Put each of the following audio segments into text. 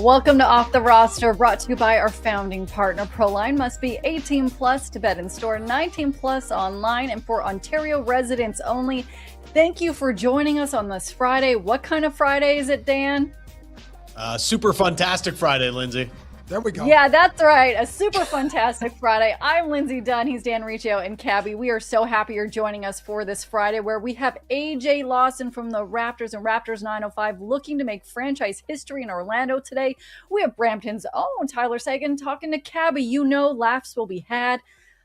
Welcome to Off the Roster, brought to you by our founding partner, Proline. Must be 18 plus to bet in store, 19 plus online, and for Ontario residents only. Thank you for joining us on this Friday. What kind of Friday is it, Dan? Super fantastic Friday, Lindsay. There we go. Yeah, that's right. A super fantastic Friday. I'm Lindsay Dunn. He's Dan Riccio and Cabbie. We are so happy you're joining us for this Friday, where we have AJ Lawson from the Raptors and Raptors 905 looking to make franchise history in Orlando today. We have Brampton's own Tyler Seguin talking to Cabbie. You know, laughs will be had.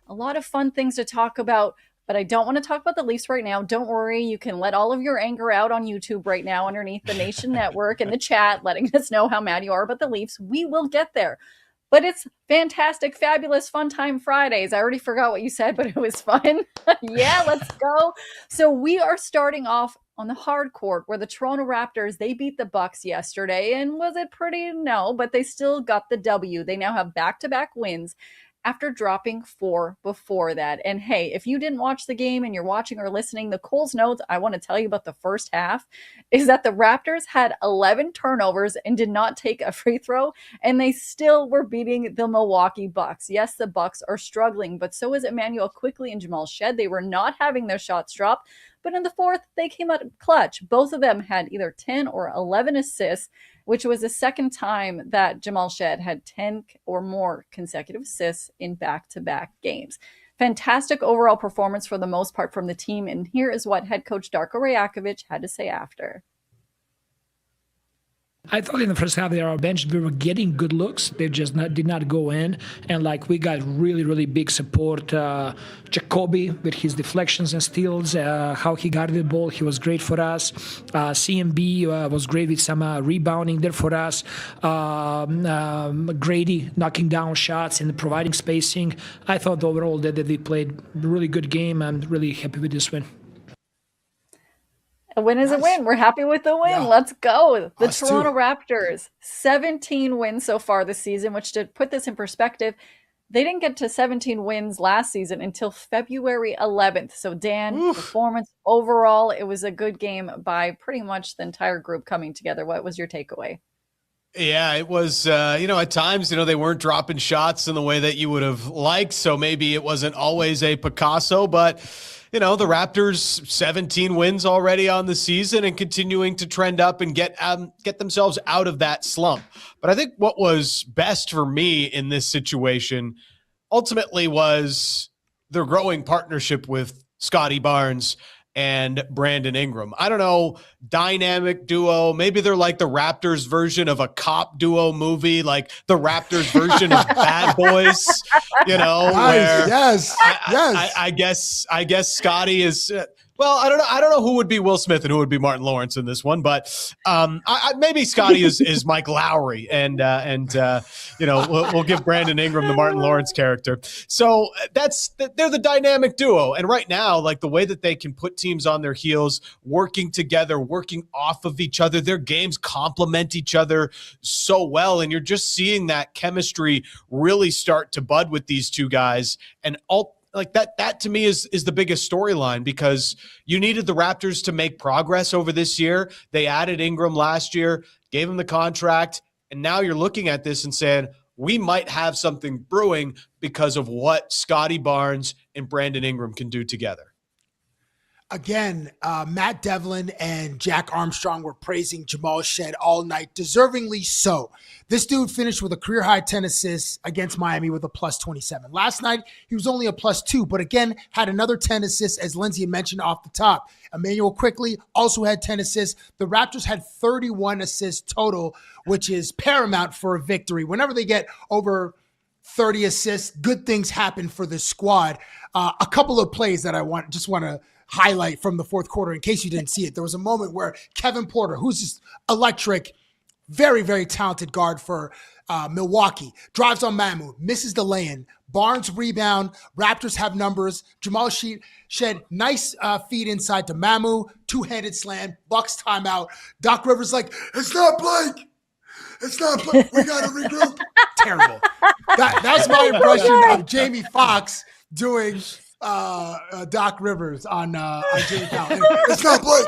A lot of fun things to talk about. But I don't want to talk about the Leafs right now. Don't worry. You can let all of your anger out on YouTube right now underneath the Nation Network in the chat, letting us know how mad you are about the Leafs. We will get there. But it's fantastic, fabulous, fun time Fridays. I already forgot what you said, but it was fun. Yeah, let's go. So we are starting off on the hard court where the Toronto Raptors, they beat the Bucks yesterday. And was it pretty? No, but they still got the W. They now have back-to-back wins after dropping 4 before that. And hey, if you didn't watch the game and you're watching or listening, the Coles notes I want to tell you about the first half is that the Raptors had 11 turnovers and did not take a free throw, and they still were beating the Milwaukee Bucks. Yes, the Bucks are struggling, but so is Emmanuel Quickly and Jamal Shed. They were not having their shots drop, but in the fourth, they came out clutch. Both of them had either 10 or 11 assists, which was the second time that Jamal Shed had 10 or more consecutive assists in back-to-back games. Fantastic overall performance for the most part from the team, and here is what head coach Darko Rajakovic had to say after. I thought in the first half there, our bench, we were getting good looks. They just did not go in. And we got really, really big support. Jacoby with his deflections and steals, how he guarded the ball, he was great for us. CMB was great with some rebounding there for us. Grady knocking down shots and providing spacing. I thought overall that they played a really good game. I'm really happy with this win. A win is a win. We're happy with the win. Yeah. Let's go. The Toronto Raptors, 17 wins so far this season, which, to put this in perspective, they didn't get to 17 wins last season until February 11th. So, Dan, performance overall, it was a good game by pretty much the entire group coming together. What was your takeaway? Yeah, it was, at times, they weren't dropping shots in the way that you would have liked. So maybe it wasn't always a Picasso, but the Raptors 17 wins already on the season and continuing to trend up and get themselves out of that slump. But I think what was best for me in this situation ultimately was their growing partnership with Scotty Barnes and Brandon Ingram. I don't know, dynamic duo. Maybe they're like the Raptors version of a cop duo movie, like the Raptors version of Bad Boys, where yes. I guess Scotty is, I don't know who would be Will Smith and who would be Martin Lawrence in this one, but maybe Scotty is Mike Lowry, and we'll give Brandon Ingram the Martin Lawrence character. So they're the dynamic duo, and right now, like the way that they can put teams on their heels, working together, working off of each other, their games complement each other so well, and you're just seeing that chemistry really start to bud with these two guys, and that to me is the biggest storyline, because you needed the Raptors to make progress over this year. They added Ingram last year, gave him the contract, and now you're looking at this and saying, we might have something brewing because of what Scotty Barnes and Brandon Ingram can do together. Again, Matt Devlin and Jack Armstrong were praising Jamal Shed all night, deservingly so. This dude finished with a career-high 10 assists against Miami with a plus 27. Last night, he was only a plus 2, but again, had another 10 assists, as Lindsay mentioned off the top. Emmanuel Quickly also had 10 assists. The Raptors had 31 assists total, which is paramount for a victory. Whenever they get over 30 assists, good things happen for the squad. A couple of plays that I just want to highlight from the fourth quarter in case you didn't see it. There was a moment where Kevin Porter, who's just electric, very, very talented guard for Milwaukee, drives on Mamu, misses the lay-in. Barnes rebound. Raptors have numbers. Jamal Shed nice feed inside to Mamu. Two-handed slam. Bucks timeout. Doc Rivers like, it's not Blake. It's not Blake. We got to regroup. Terrible. That's my impression of Jamie Foxx doing Doc Rivers on Jamie Fallon. It's not Blake.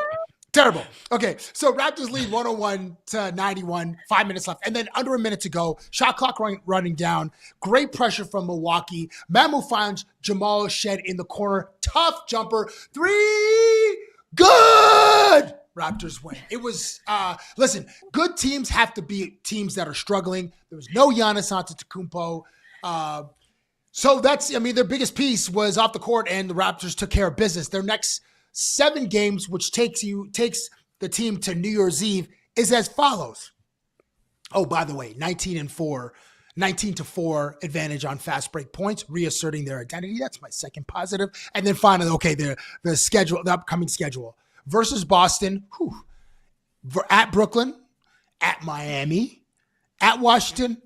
Terrible. Okay, so Raptors lead 101-91, 5 minutes left, and then under a minute to go. Shot clock running down. Great pressure from Milwaukee. Mamu finds Jamal Shed in the corner. Tough jumper. 3. Good. Raptors win. It was, listen, good teams have to be teams that are struggling. There was no Giannis Antetokounmpo. So that's, I mean, their biggest piece was off the court, and the Raptors took care of business. Their next 7 games, which takes the team to New Year's Eve, is as follows. Oh, by the way, 19-4 advantage on fast break points, reasserting their identity. That's my second positive. And then finally, okay, the upcoming schedule versus Boston, at Brooklyn, at Miami, at Washington,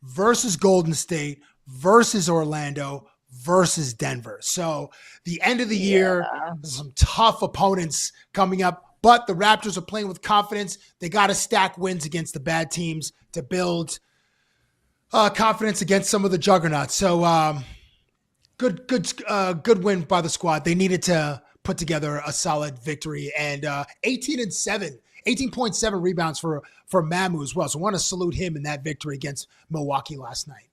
versus Golden State, versus Orlando, versus Denver. So the end of the year, some tough opponents coming up, but the Raptors are playing with confidence. They got to stack wins against the bad teams to build confidence against some of the juggernauts. So good win by the squad. They needed to put together a solid victory, and 18.7 rebounds for Mamu as well. So I want to salute him in that victory against Milwaukee last night.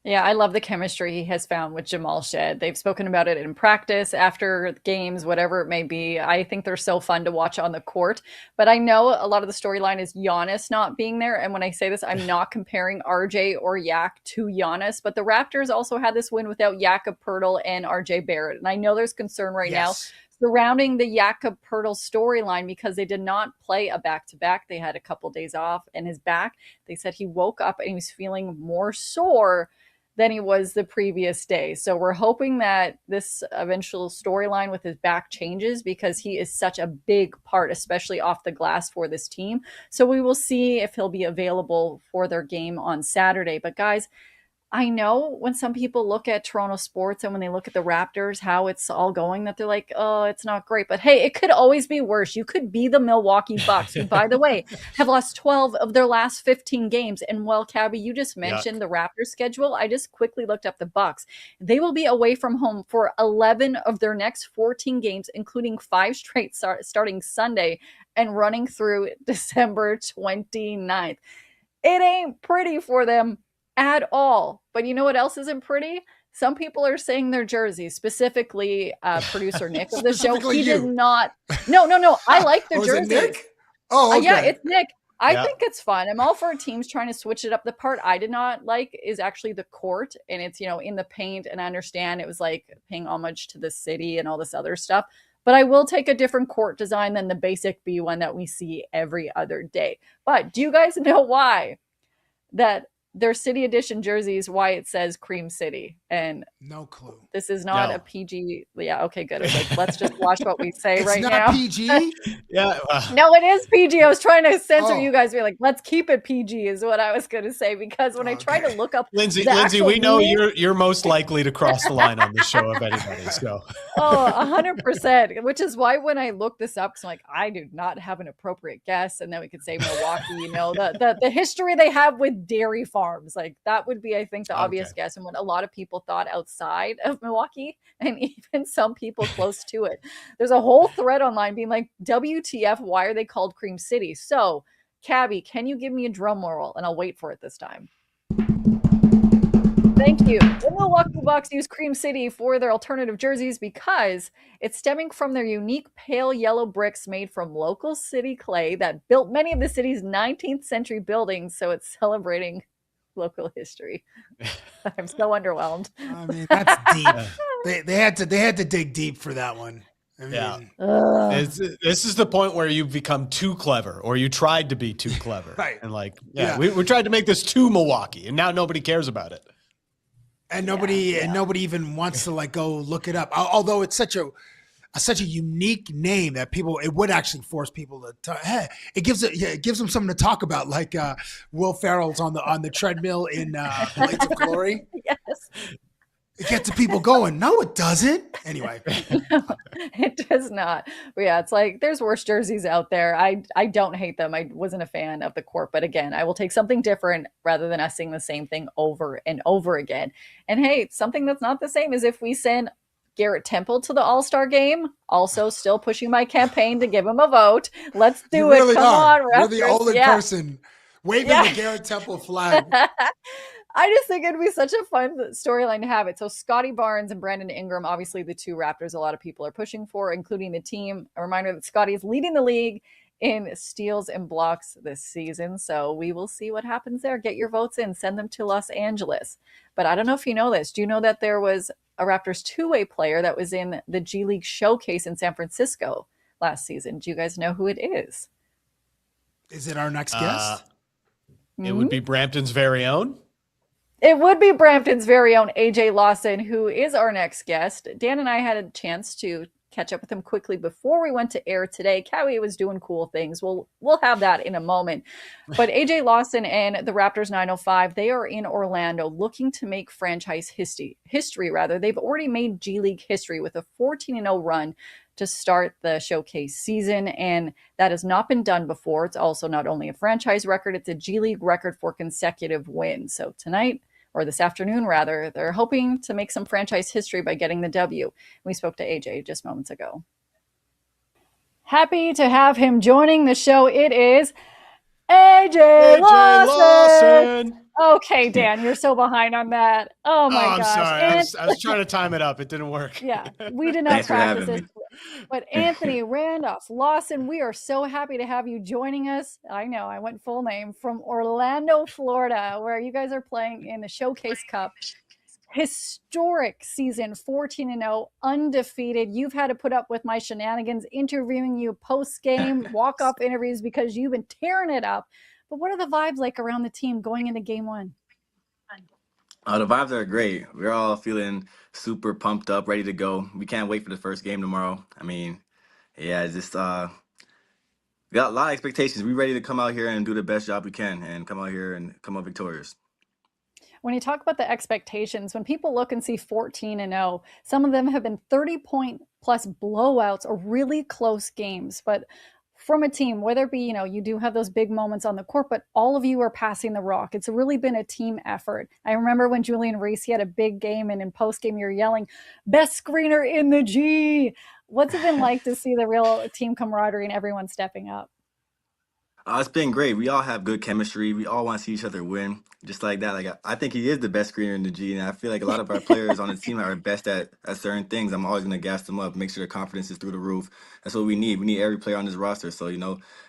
Yeah, I love the chemistry he has found with Jamal Shed. They've spoken about it in practice, after games, whatever it may be. I think they're so fun to watch on the court. But I know a lot of the storyline is Giannis not being there. And when I say this, I'm not comparing RJ or Yak to Giannis. But the Raptors also had this win without Jakob Poeltl and RJ Barrett. And I know there's concern right now surrounding the Jakob Poeltl storyline because they did not play a back-to-back. They had a couple days off, and his back, they said he woke up and he was feeling more sore than he was the previous day. So we're hoping that this eventual storyline with his back changes because he is such a big part, especially off the glass for this team. So we will see if he'll be available for their game on Saturday. But guys, I know when some people look at Toronto sports and when they look at the Raptors, how it's all going, that they're like, oh, it's not great. But hey, it could always be worse. You could be the Milwaukee Bucks, who, by the way, have lost 12 of their last 15 games. And well, Cabbie, you just mentioned the Raptors schedule. I just quickly looked up the Bucks. They will be away from home for 11 of their next 14 games, including 5 straight starting Sunday and running through December 29th. It ain't pretty for them at all. But you know what else isn't pretty? Some people are saying their jerseys, specifically producer Nick of the show. He did not. No. I like their jerseys. It Nick? Oh, okay. Yeah, it's Nick. I think it's fun. I'm all for teams trying to switch it up. The part I did not like is actually the court, and it's, in the paint. And I understand it was like paying homage to the city and all this other stuff. But I will take a different court design than the basic B one that we see every other day. But do you guys know why that their city edition jerseys, why it says Cream City? And no clue. This is not a PG. Yeah, okay, good. I was like, let's just watch what we say right now. It's not PG? Yeah. No, it is PG. I was trying to censor you guys. Be like, let's keep it PG is what I was going to say, because when I tried to look up Lindsay, we know you're most likely to cross the line on this show of anybody. So 100%, which is why when I looked this up, because I'm like, I do not have an appropriate guess, and then we could say Milwaukee. The history they have with dairy farms, like that would be, I think, the obvious guess, and what a lot of people thought outside of Milwaukee, and even some people close to it. There's a whole thread online being like, WTF, why are they called Cream City? So, Cabbie, can you give me a drum roll? And I'll wait for it this time. Thank you. The Milwaukee Bucks use Cream City for their alternative jerseys because it's stemming from their unique pale yellow bricks made from local city clay that built many of the city's 19th century buildings. So it's celebrating local history. I'm so underwhelmed. I mean, that's deep. They had to dig deep for that one. I mean, this is the point where you become too clever, or you tried to be too clever. Right. And we tried to make this too Milwaukee, and now nobody cares about it. And nobody even wants to go look it up. Although it's such a unique name that it would actually force people to it gives them something to talk about, like Will Ferrell's on the treadmill in Blades of Glory. Yes. It gets the people going. No, it doesn't. Anyway. No, it does not. But yeah, it's like there's worse jerseys out there. I don't hate them. I wasn't a fan of the court. But again, I will take something different rather than us seeing the same thing over and over again. And hey, something that's not the same is if we send Garrett Temple to the All-Star game. Also still pushing my campaign to give him a vote. Let's do You it. really Come are. on, You're the Raptors. only person waving the Garrett Temple flag. I just think it'd be such a fun storyline to have it. So Scotty Barnes and Brandon Ingram, obviously the two Raptors a lot of people are pushing for, including the team. A reminder that Scotty is leading the league in steals and blocks this season. So we will see what happens there. Get your votes in, send them to Los Angeles. But I don't know if you know this. Do you know that there was a Raptors two-way player that was in the G League showcase in San Francisco last season? Do you guys know who it is? Is it our next guest? It would be Brampton's very own. It would be Brampton's very own AJ Lawson, who is our next guest. Dan and I had a chance to catch up with him quickly before we went to air today. Cabbie was doing cool things. We'll have that in a moment. But AJ Lawson and the Raptors 905, they are in Orlando looking to make franchise history. They've already made G League history with a 14-0 run to start the showcase season, and that has not been done before. It's also not only a franchise record, it's a G League record for consecutive wins. So tonight, or this afternoon rather, they're hoping to make some franchise history by getting the W. We spoke to AJ just moments ago. Happy to have him joining the show. It is AJ Lawson. Okay, Dan, you're so behind on that. Oh my gosh. Sorry. I was trying to time it up. It didn't work. Yeah, we did not practice this. But Anthony Randolph Lawson, we are so happy to have you joining us. I know, I went full name, from Orlando, Florida, where you guys are playing in the Showcase Cup. Historic season, 14-0, undefeated. You've had to put up with my shenanigans, interviewing you post-game, walk-off interviews, because you've been tearing it up. But what are the vibes like around the team going into game one? The vibes are great. We're all feeling super pumped up, ready to go. We can't wait for the first game tomorrow. I mean, yeah, just we got a lot of expectations. We're ready to come out here and do the best job we can and come out here and come out victorious. When you talk about the expectations, when people look and see 14-0, some of them have been 30-point plus blowouts or really close games. But from a team, whether it be, you do have those big moments on the court, but all of you are passing the rock. It's really been a team effort. I remember when Julian Reese, he had a big game, and in post game, you're yelling, "Best screener in the G." What's it been like to see the real team camaraderie and everyone stepping up? It's been great. We all have good chemistry. We all want to see each other win, just like that. Like I think he is the best screener in the G, and I feel like a lot of our players on the team are best at certain things. I'm always gonna gas them up, make sure their confidence is through the roof. That's what we need. We need every player on this roster. So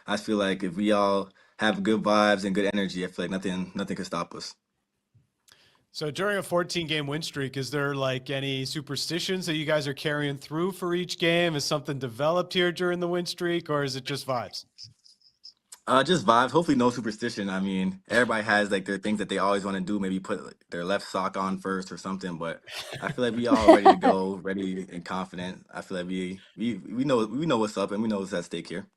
I feel like if we all have good vibes and good energy, I feel like nothing can stop us. So during a 14-game win streak, is there like any superstitions that you guys are carrying through for each game? Is something developed here during the win streak, or is it just vibes? Just vibes. Hopefully no superstition. I mean, everybody has like their things that they always want to do. Maybe put like, their left sock on first or something. But I feel like we all ready to go, ready and confident. I feel like we know what's up and we know what's at stake here.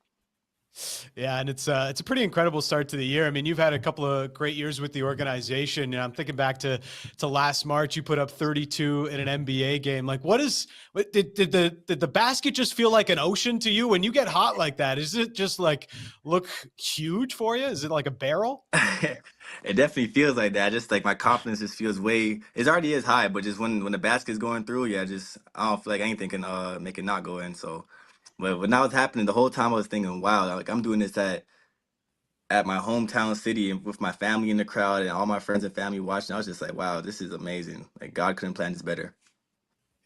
Yeah, and it's a pretty incredible start to the year. I mean, you've had a couple of great years with the organization. I'm thinking back to last March. You put up 32 in an NBA game. Like, did the basket just feel like an ocean to you when you get hot like that? Is it just like look huge for you? Is it like a barrel? It definitely feels like that. Just like my confidence just feels it already is high, but just when the basket's going through, I don't feel like anything can make it not go in. So. But now it's happening. The whole time I was thinking, wow, like I'm doing this at my hometown city and with my family in the crowd and all my friends and family watching. I was just like, wow, this is amazing. Like God couldn't plan this better.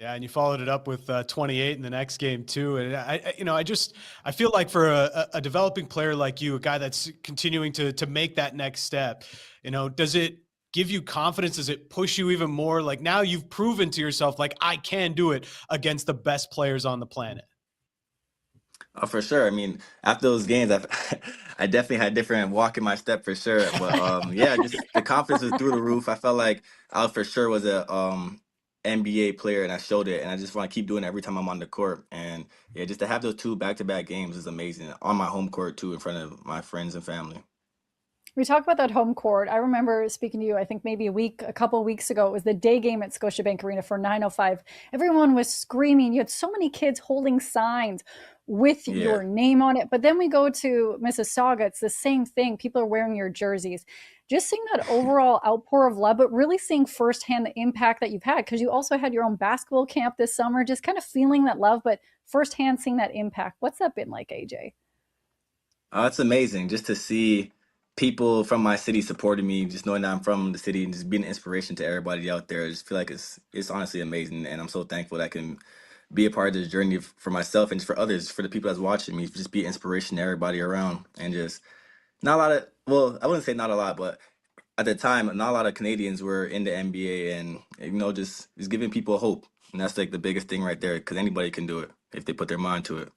Yeah, and you followed it up with 28 in the next game too. And I feel like for a developing player like you, a guy that's continuing to make that next step, does it give you confidence? Does it push you even more? Like now you've proven to yourself, like I can do it against the best players on the planet. Oh, for sure. I mean, after those games, I definitely had a different walk in my step for sure. But yeah, just the confidence was through the roof. I felt like I for sure was a NBA player, and I showed it. And I just want to keep doing it every time I'm on the court. And yeah, just to have those 2 back-to-back games is amazing. On my home court too, in front of my friends and family. We talk about that home court. I remember speaking to you, I think maybe a couple of weeks ago. It was the day game at Scotiabank Arena for 905. Everyone was screaming. You had so many kids holding signs. with your name on it. But then we go to Mississauga, it's the same thing. People are wearing your jerseys. Just seeing that overall outpour of love, but really seeing firsthand the impact that you've had, because you also had your own basketball camp this summer, just kind of feeling that love, but firsthand seeing that impact. What's that been like, AJ? It's amazing just to see people from my city supporting me, just knowing that I'm from the city and just being an inspiration to everybody out there. I just feel like it's honestly amazing, and I'm so thankful that I can be a part of this journey for myself and for others, for the people that's watching me, just be inspiration to everybody around. And just not a lot of, well, I wouldn't say not a lot, but at the time, not a lot of Canadians were in the NBA, and just giving people hope. And that's like the biggest thing right there, because anybody can do it if they put their mind to it.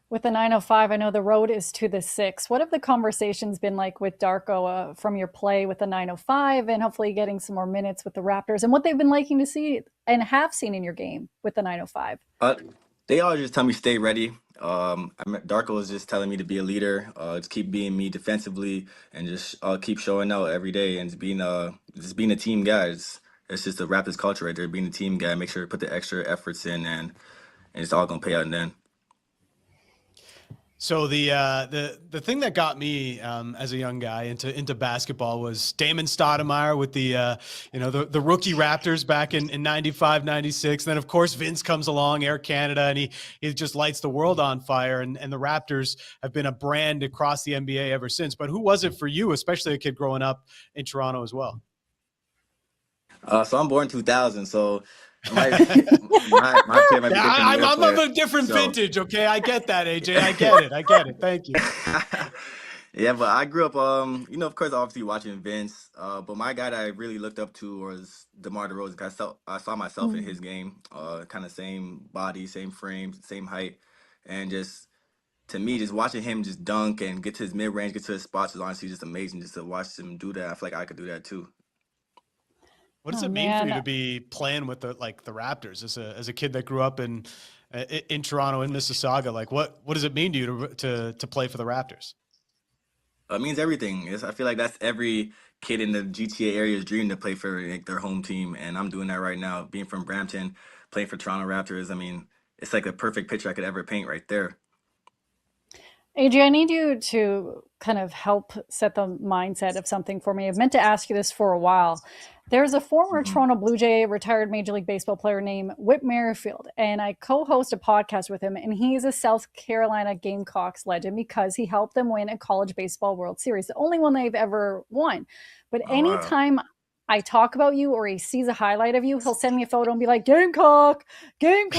With the 905, I know the road is to the 6. What have the conversations been like with Darko from your play with the 905 and hopefully getting some more minutes with the Raptors, and what they've been liking to see and have seen in your game with the 905? They always just tell me stay ready. Darko was just telling me to be a leader, just keep being me defensively, and just keep showing out every day and just being a team guy. It's just the Raptors culture right there, being a team guy. Make sure to put the extra efforts in, and it's all gonna pay out in the end. So the thing that got me as a young guy into basketball was Damon Stoudemire with the rookie Raptors back in 95, 96. And then of course Vince comes along, Air Canada, and he just lights the world on fire. And the Raptors have been a brand across the NBA ever since. But who was it for you, especially a kid growing up in Toronto as well? So I'm born 2000, so my kid might be I'm of a different vintage, okay? I get that, AJ. I get it. Thank you. Yeah, but I grew up, of course, obviously watching Vince. But my guy that I really looked up to was DeMar DeRozan. I saw myself in his game, kind of same body, same frame, same height, and just to me, just watching him just dunk and get to his mid range, get to his spots is honestly just amazing. Just to watch him do that, I feel like I could do that too. What does it mean for you to be playing with the Raptors as a kid that grew up in Toronto, in Mississauga? Like, what does it mean to you to play for the Raptors? It means everything. I feel like that's every kid in the GTA area's dream to play for their home team, and I'm doing that right now. Being from Brampton, playing for Toronto Raptors, I mean, it's like a perfect picture I could ever paint right there. AJ, I need you to kind of help set the mindset of something for me. I've meant to ask you this for a while. There's a former Toronto Blue Jay, retired Major League Baseball player named Whit Merrifield, and I co-host a podcast with him, and he's a South Carolina Gamecocks legend because he helped them win a college baseball World Series, the only one they've ever won. But anytime I talk about you or he sees a highlight of you, he'll send me a photo and be like, Gamecock. Can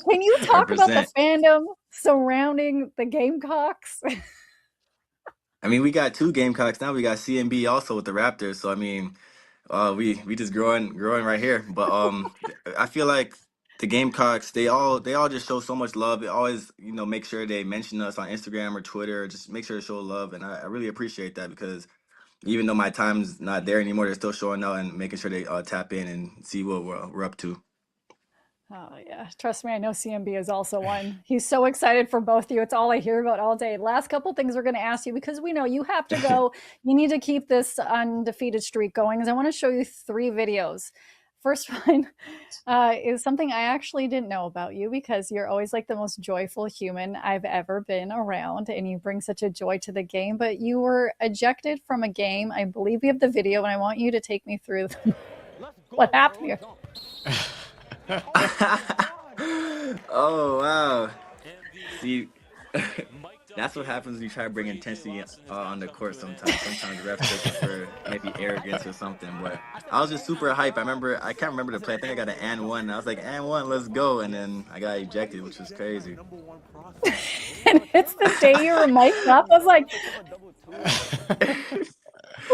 you talk about the fandom surrounding the Gamecocks? I mean, we got 2 Gamecocks now. We got CMB also with the Raptors. So, I mean, we just growing right here. But I feel like the Gamecocks, they all just show so much love. They always, make sure they mention us on Instagram or Twitter. Just make sure to show love. And I really appreciate that, because even though my time's not there anymore, they're still showing out and making sure they tap in and see what we're up to. Oh, yeah. Trust me, I know CMB is also one. He's so excited for both of you. It's all I hear about all day. Last couple things we're going to ask you, because we know you have to go. You need to keep this undefeated streak going, because I want to show you 3 videos. First one is something I actually didn't know about you, because you're always like the most joyful human I've ever been around, and you bring such a joy to the game. But you were ejected from a game. I believe we have the video, and I want you to take me through what happened here. Oh, wow. See, that's what happens when you try to bring intensity on the court sometimes. Sometimes the refs take it for maybe arrogance or something. But I was just super hype. I can't remember the play. I think I got an and one. I was like, and one, let's go. And then I got ejected, which was crazy. And it's the day you were mic'd up. I was like...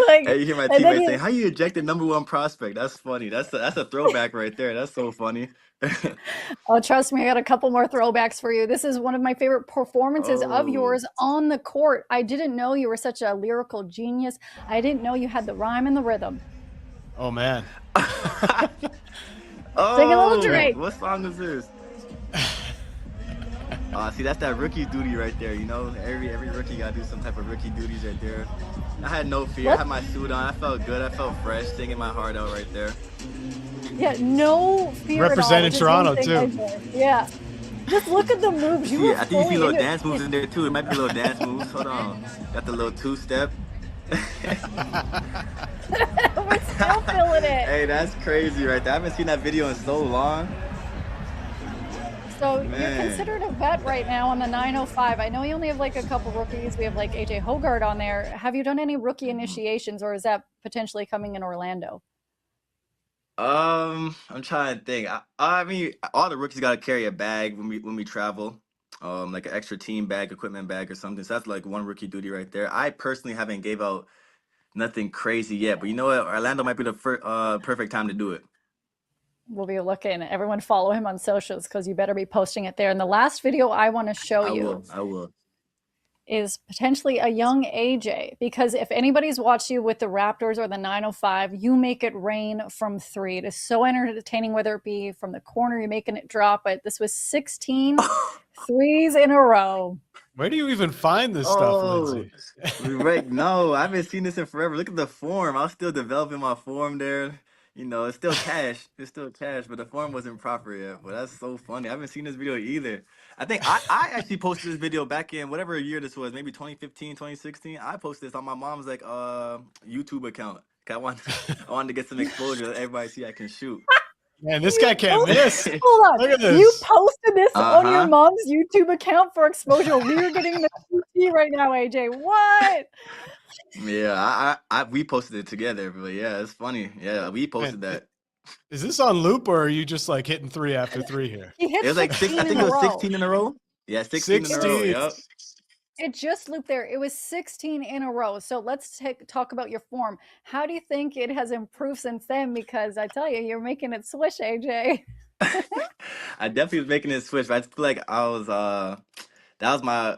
Hey, you hear my teammate saying, how you ejected #1 prospect? That's funny. That's a throwback right there. That's so funny. Oh, trust me, I got a couple more throwbacks for you. This is one of my favorite performances of yours on the court. I didn't know you were such a lyrical genius. I didn't know you had the rhyme and the rhythm. Oh, man. Sing a little Drake. What song is this? See, that's that rookie duty right there. Every rookie got to do some type of rookie duties right there. I had no fear. I had my suit on. I felt good. I felt fresh, singing my heart out right there. Yeah, no fear Representing at all. Toronto, too. Yeah. Just look at the moves. You were Yeah, I think you see fully little in dance moves it. in there too. It might be little dance moves. Hold on. Got the little two-step. We're still feeling it. Hey, that's crazy right there. I haven't seen that video in so long. So you're Man. considered a vet right now on the 905. I know you only have like a couple rookies. We have like AJ Hoggard on there. Have you done any rookie initiations, or is that potentially coming in Orlando? I'm trying to think. I mean, all the rookies got to carry a bag when we travel, like an extra team bag, equipment bag, or something. So that's like one rookie duty right there. I personally haven't gave out nothing crazy yet, but you know what? Orlando might be the perfect time to do it. We'll be looking. Everyone follow him on socials because you better be posting it there. And the last video I want to show you I will. is potentially a young AJ, because if anybody's watched you with the Raptors or the 905, you make it rain from three. It is so entertaining, whether it be from the corner, you're making it drop. But this was 16 threes in a row. Where do you even find this stuff, Lindsay? Right. No, I haven't seen this in forever. Look at the form. I'm still developing my form there. You know, it's still cash. It's still cash, but the form wasn't proper yet. But that's so funny. I haven't seen this video either. I think I actually posted this video back in whatever year this was, maybe 2015, 2016. I posted this on my mom's like YouTube account. I wanted to get some exposure. Let everybody see I can shoot. Man, this guy can't miss. Hold on. Look at this. You posted this on your mom's YouTube account for exposure. We're getting the TT right now, AJ. What? Yeah, we posted it together, but yeah, it's funny. Yeah, we posted that. Is this on loop, or are you just like hitting three after three here? It was like 6. I think it was 16 in a row. Yeah, 16 in a row. Yep. It just looped there. It was 16 in a row. So let's talk about your form. How do you think it has improved since then? Because I tell you, you're making it swish, AJ. I definitely was making it switch, but I feel like I was that was my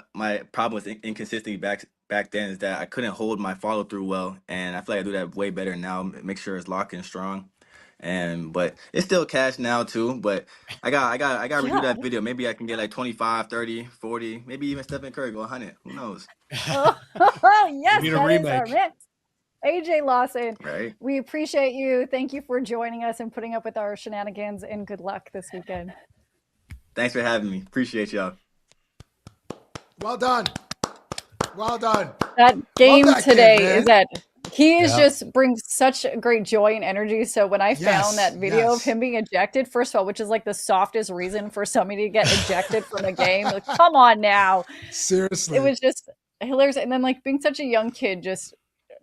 problem with inconsistency back then, is that I couldn't hold my follow through well, and I feel like I do that way better now. Make sure it's locked and strong, but it's still cash now too. But I got to redo that video. Maybe I can get like 25, 30, 40, maybe even Stephen Curry go 100. Who knows? Oh, yes, need a that is remake. our mix. AJ Lawson, Right. We appreciate you. Thank you for joining us and putting up with our shenanigans, and good luck this weekend. Thanks for having me. Appreciate y'all. Well done. Well done. That game that today kid, is that he is just brings such great joy and energy. So when I found that video of him being ejected, first of all, which is like the softest reason for somebody to get ejected from a game, like, come on now. Seriously. It was just hilarious. And then like being such a young kid, just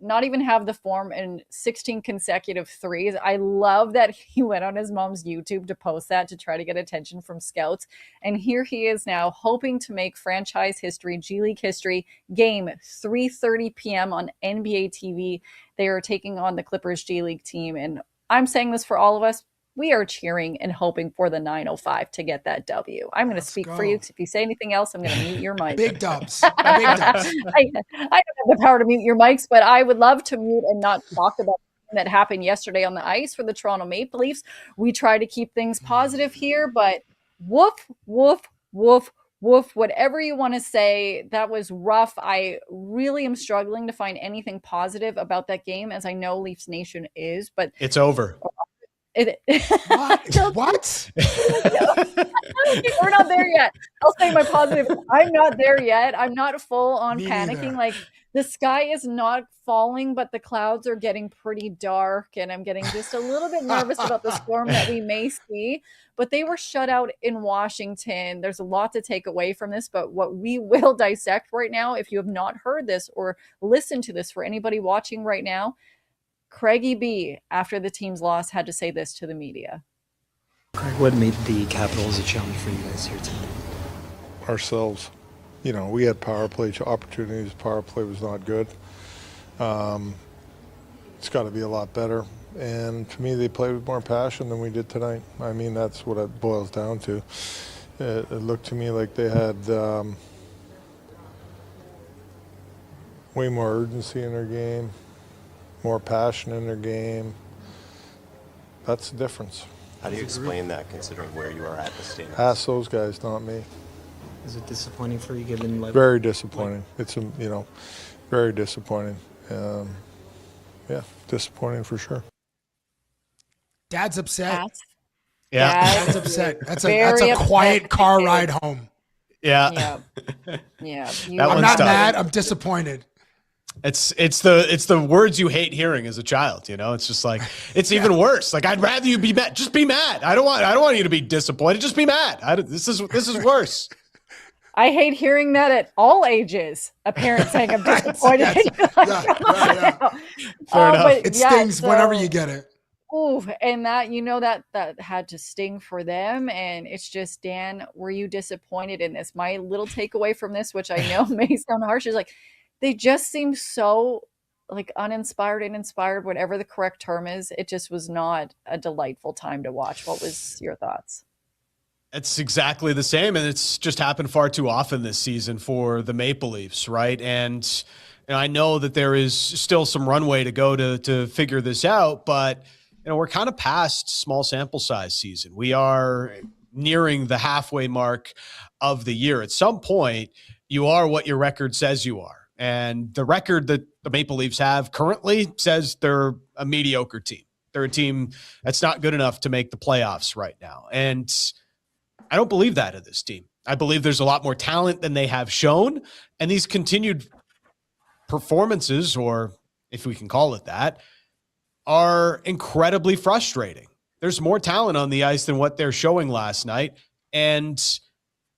not even have the form in 16 consecutive threes. I love that he went on his mom's YouTube to post that to try to get attention from scouts. And here he is now hoping to make franchise history, G League history. Game 3:30 p.m. on NBA TV. They are taking on the Clippers G League team. And I'm saying this for all of us. We are cheering and hoping for the 905 to get that W. I'm going to speak for you. If you say anything else, I'm going to mute your mic. Big dubs. Big dubs. I don't have the power to mute your mics, but I would love to mute and not talk about that happened yesterday on the ice for the Toronto Maple Leafs. We try to keep things positive here, but woof, woof, woof, woof, whatever you want to say, that was rough. I really am struggling to find anything positive about that game, as I know Leafs Nation is, but it's over. What? We're not there yet. I'll say my positive. I'm not there yet. I'm not full on panicking. Neither. Like the sky is not falling, but the clouds are getting pretty dark, and I'm getting just a little bit nervous about the storm that we may see. But they were shut out in Washington. There's a lot to take away from this, but what we will dissect right now, if you have not heard this or listened to this, for anybody watching right now, Craigie B, after the team's loss, had to say this to the media. Craig, what made the Capitals a challenge for you guys here tonight? Ourselves. You know, we had power play opportunities. Power play was not good. It's got to be a lot better. And to me, they played with more passion than we did tonight. I mean, that's what it boils down to. It looked to me like they had way more urgency in their game, more passion in their game. That's the difference. How do you explain that, considering where you are at the standings? Ask those guys, not me. Is it disappointing for you, given like Very disappointing. It's very disappointing. Yeah, disappointing for sure. Dad's upset. Yeah. That's upset. That's a Very quiet upset. car ride home. Yeah. Yeah. That I'm one's not tough. mad. I'm disappointed. It's the words you hate hearing as a child. It's just like, it's even worse. Like, I'd rather you be mad. Just be mad. I don't want you to be disappointed. Just be mad. This is worse. I hate hearing that at all ages. A parent saying I'm disappointed. Yeah. Fair enough. It stings whenever you get it. Ooh, and that had to sting for them. And it's just, Dan, were you disappointed in this? My little takeaway from this, which I know may sound harsh, is like, they just seem so like uninspired and inspired, whatever the correct term is. It just was not a delightful time to watch. What was your thoughts? It's exactly the same, and it's just happened far too often this season for the Maple Leafs, right? And I know that there is still some runway to go to figure this out, but we're kind of past small sample size season. We are nearing the halfway mark of the year. At some point, you are what your record says you are. And the record that the Maple Leafs have currently says they're a mediocre team. They're a team that's not good enough to make the playoffs right now. And I don't believe that of this team. I believe there's a lot more talent than they have shown. And these continued performances, or if we can call it that, are incredibly frustrating. There's more talent on the ice than what they're showing last night. And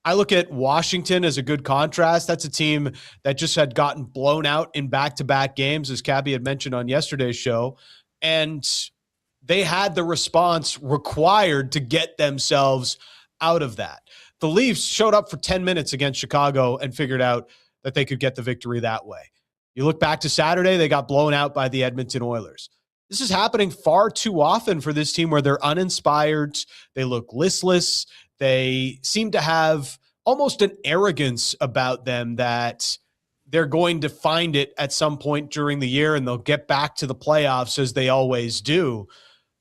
I look at Washington as a good contrast. That's a team that just had gotten blown out in back-to-back games, as Cabbie had mentioned on yesterday's show. And they had the response required to get themselves out of that. The Leafs showed up for 10 minutes against Chicago and figured out that they could get the victory that way. You look back to Saturday, they got blown out by the Edmonton Oilers. This is happening far too often for this team, where they're uninspired, they look listless, they seem to have almost an arrogance about them that they're going to find it at some point during the year and they'll get back to the playoffs as they always do.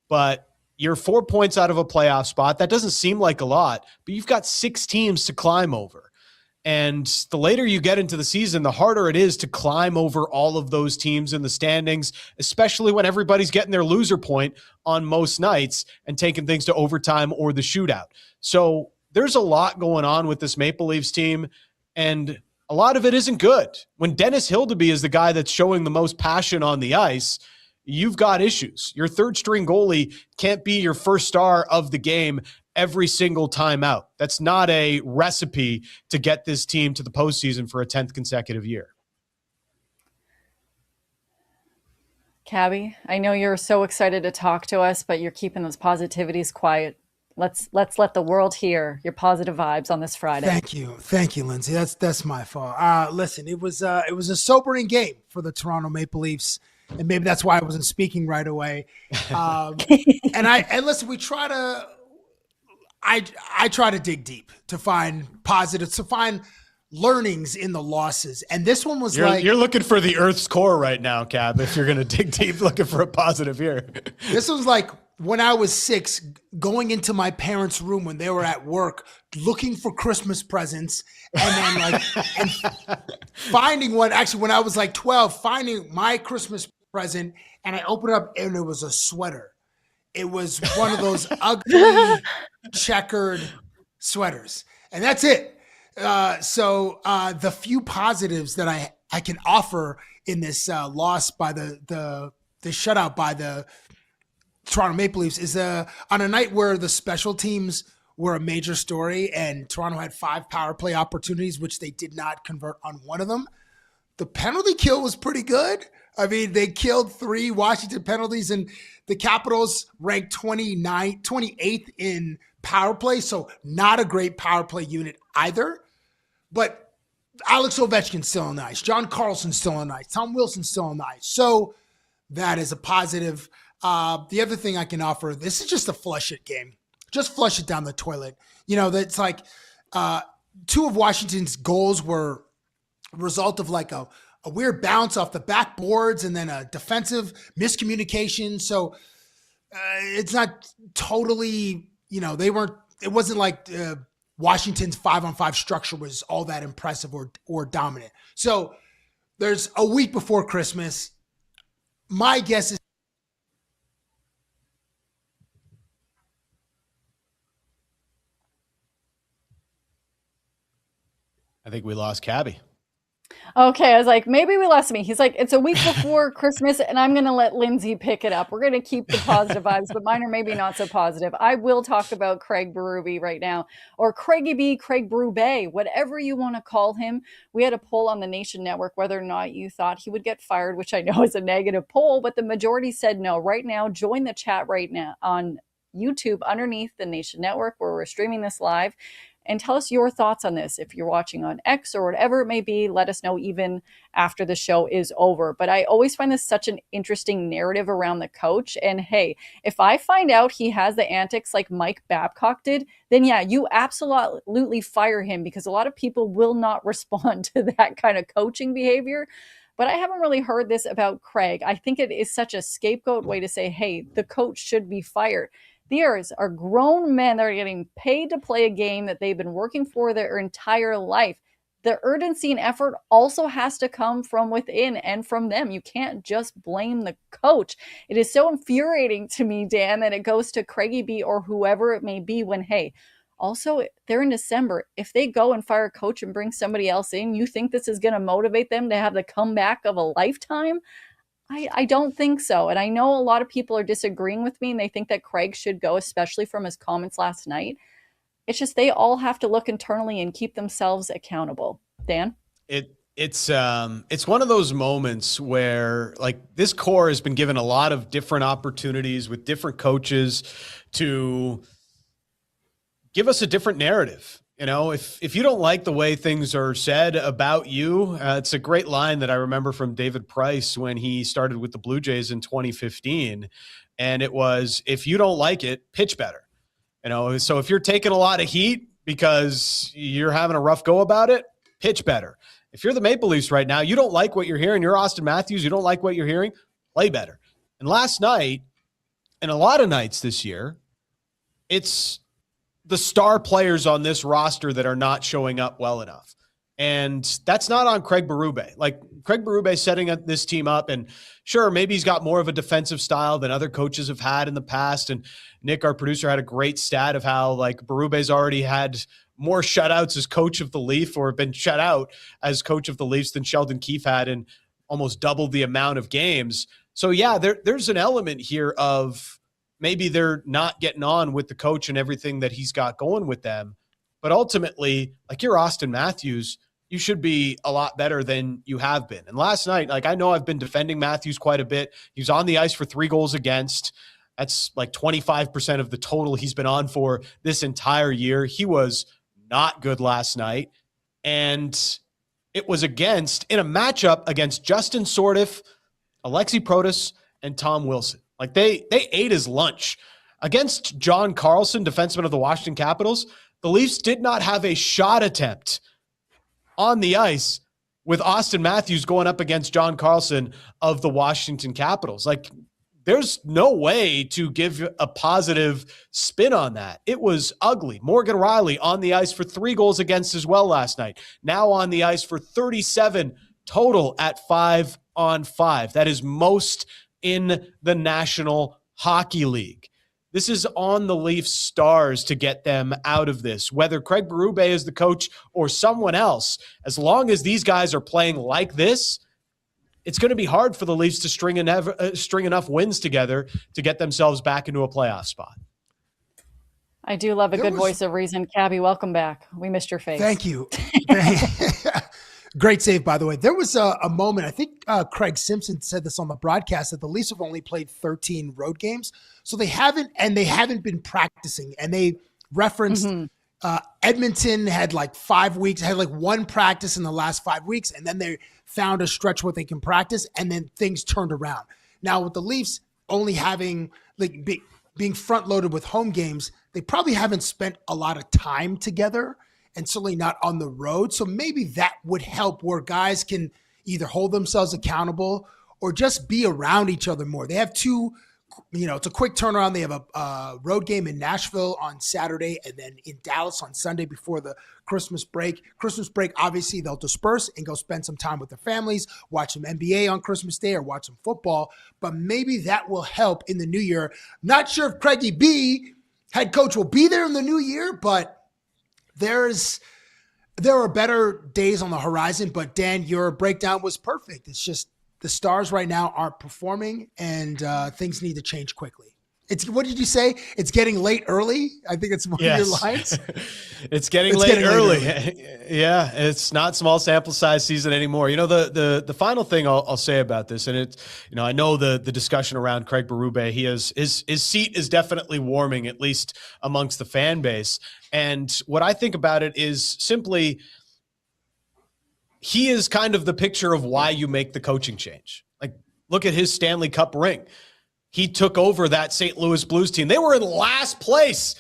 But you're 4 points out of a playoff spot. That doesn't seem like a lot, but you've got 6 teams to climb over. And the later you get into the season, the harder it is to climb over all of those teams in the standings, especially when everybody's getting their loser point on most nights and taking things to overtime or the shootout. So there's a lot going on with this Maple Leafs team, and a lot of it isn't good. When Dennis Hildeby is the guy that's showing the most passion on the ice, you've got issues. Your third string goalie can't be your first star of the game every single time out. That's not a recipe to get this team to the postseason for a 10th consecutive year. Cabbie, I know you're so excited to talk to us, but you're keeping those positivities quiet. Let's let the world hear your positive vibes on this Friday. Thank you, Lindsay. That's my fault. Listen, it was a sobering game for the Toronto Maple Leafs, and maybe that's why I wasn't speaking right away. And listen, I try to dig deep to find positives, to find learnings in the losses. And this one was you're looking for the Earth's core right now, Cab, if you're going to dig deep looking for a positive here. This was like when I was 6, going into my parents' room when they were at work, looking for Christmas presents, and then and finding one. Actually, when I was like 12, finding my Christmas present, and I opened it up, and it was a sweater. It was one of those ugly checkered sweaters, and that's it. So the few positives that I can offer in this loss by the shutout by the Toronto Maple Leafs is on a night where the special teams were a major story and Toronto had 5 power play opportunities, which they did not convert on one of them. The penalty kill was pretty good. I mean, they killed 3 Washington penalties, and the Capitals ranked 28th in power play, so not a great power play unit either. But Alex Ovechkin's still on the ice. John Carlson's still on the ice. Tom Wilson's still on the ice. So that is a positive. The other thing I can offer, this is just a flush it game. Just flush it down the toilet. That's like 2 of Washington's goals were a result of like a weird bounce off the backboards and then a defensive miscommunication. So it's not totally, it wasn't like Washington's 5-on-5 structure was all that impressive or dominant. So there's a week before Christmas. My guess is think we lost Cabbie. Okay, I was like, maybe we lost me. He's like, it's a week before Christmas, and I'm going to let Lindsay pick it up. We're going to keep the positive vibes, but mine are maybe not so positive. I will talk about Craig Berube right now, or Craigie B, Craig Berube, whatever you want to call him. We had a poll on the Nation Network whether or not you thought he would get fired, which I know is a negative poll, but the majority said no. Right now, join the chat right now on YouTube underneath the Nation Network where we're streaming this live. And tell us your thoughts on this. If you're watching on X or whatever it may be, let us know even after the show is over. But I always find this such an interesting narrative around the coach. And hey, if I find out he has the antics like Mike Babcock did, then yeah, you absolutely fire him, because a lot of people will not respond to that kind of coaching behavior. But I haven't really heard this about Craig. I think it is such a scapegoat way to say, hey, the coach should be fired. These are grown men that are getting paid to play a game that they've been working for their entire life. The urgency and effort also has to come from within and from them. You can't just blame the coach. It is so infuriating to me, Dan, that it goes to Craigie B or whoever it may be when, hey, also, they're in December. If they go and fire a coach and bring somebody else in, you think this is going to motivate them to have the comeback of a lifetime? I don't think so. And I know a lot of people are disagreeing with me and they think that Craig should go, especially from his comments last night. It's just they all have to look internally and keep themselves accountable. Dan? It's one of those moments where, like, this core has been given a lot of different opportunities with different coaches to give us a different narrative. You know, if you don't like the way things are said about you, it's a great line that I remember from David Price when he started with the Blue Jays in 2015. And it was, if you don't like it, pitch better. You know, so if you're taking a lot of heat because you're having a rough go about it, pitch better. If you're the Maple Leafs right now, you don't like what you're hearing, you're Austin Matthews, you don't like what you're hearing, play better. And last night, and a lot of nights this year, it's the star players on this roster that are not showing up well enough. And that's not on Craig Berube. Like, Craig Berube setting this team up, and sure, maybe he's got more of a defensive style than other coaches have had in the past. And Nick, our producer, had a great stat of how, like, Berube's already had more shutouts as coach of the Leaf, or been shut out as coach of the Leafs, than Sheldon Keefe had in almost double the amount of games. So yeah, there's an element here of maybe they're not getting on with the coach and everything that he's got going with them. But ultimately, like, you're Austin Matthews, you should be a lot better than you have been. And last night, like, I know I've been defending Matthews quite a bit. He was on the ice for 3 goals against. That's like 25% of the total he's been on for this entire year. He was not good last night. And it was in a matchup against Justin Sordiff, Alexi Protas, and Tom Wilson. Like, they ate his lunch. Against John Carlson, defenseman of the Washington Capitals, the Leafs did not have a shot attempt on the ice with Austin Matthews going up against John Carlson of the Washington Capitals. Like, there's no way to give a positive spin on that. It was ugly. Morgan Rielly on the ice for 3 goals against as well last night. Now on the ice for 37 total at 5-on-5. That is most in the National Hockey League. This is on the Leafs Stars to get them out of this. Whether Craig Berube is the coach or someone else, as long as these guys are playing like this, it's going to be hard for the Leafs to string enough wins together to get themselves back into a playoff spot. I do love a good voice of reason. Cabbie, welcome back. We missed your face. Thank you. Great save, by the way. There was a moment, I think Craig Simpson said this on the broadcast, that the Leafs have only played 13 road games. So they haven't been practicing. And they referenced Edmonton had like 5 weeks, had like 1 practice in the last 5 weeks. And then they found a stretch where they can practice, and then things turned around. Now with the Leafs only having, like, being front loaded with home games, they probably haven't spent a lot of time together, and certainly not on the road. So maybe that would help, where guys can either hold themselves accountable or just be around each other more. They have 2, it's a quick turnaround. They have a road game in Nashville on Saturday, and then in Dallas on Sunday before the Christmas break. Christmas break, obviously, they'll disperse and go spend some time with their families, watch some NBA on Christmas Day or watch some football. But maybe that will help in the new year. Not sure if Craigie B, head coach, will be there in the new year, but there's There are better days on the horizon, but Dan, your breakdown was perfect. It's just the Stars right now aren't performing, and things need to change quickly. What did you say? It's getting late early? I think it's one of your lines. It's getting late early. Yeah, it's not small sample size season anymore. You know, the final thing I'll say about this, and it's, you know, I know the discussion around Craig Berube, his seat is definitely warming, at least amongst the fan base. And what I think about it is simply, he is kind of the picture of why you make the coaching change. Like, look at his Stanley Cup ring. He took over that St. Louis Blues team. They were in last place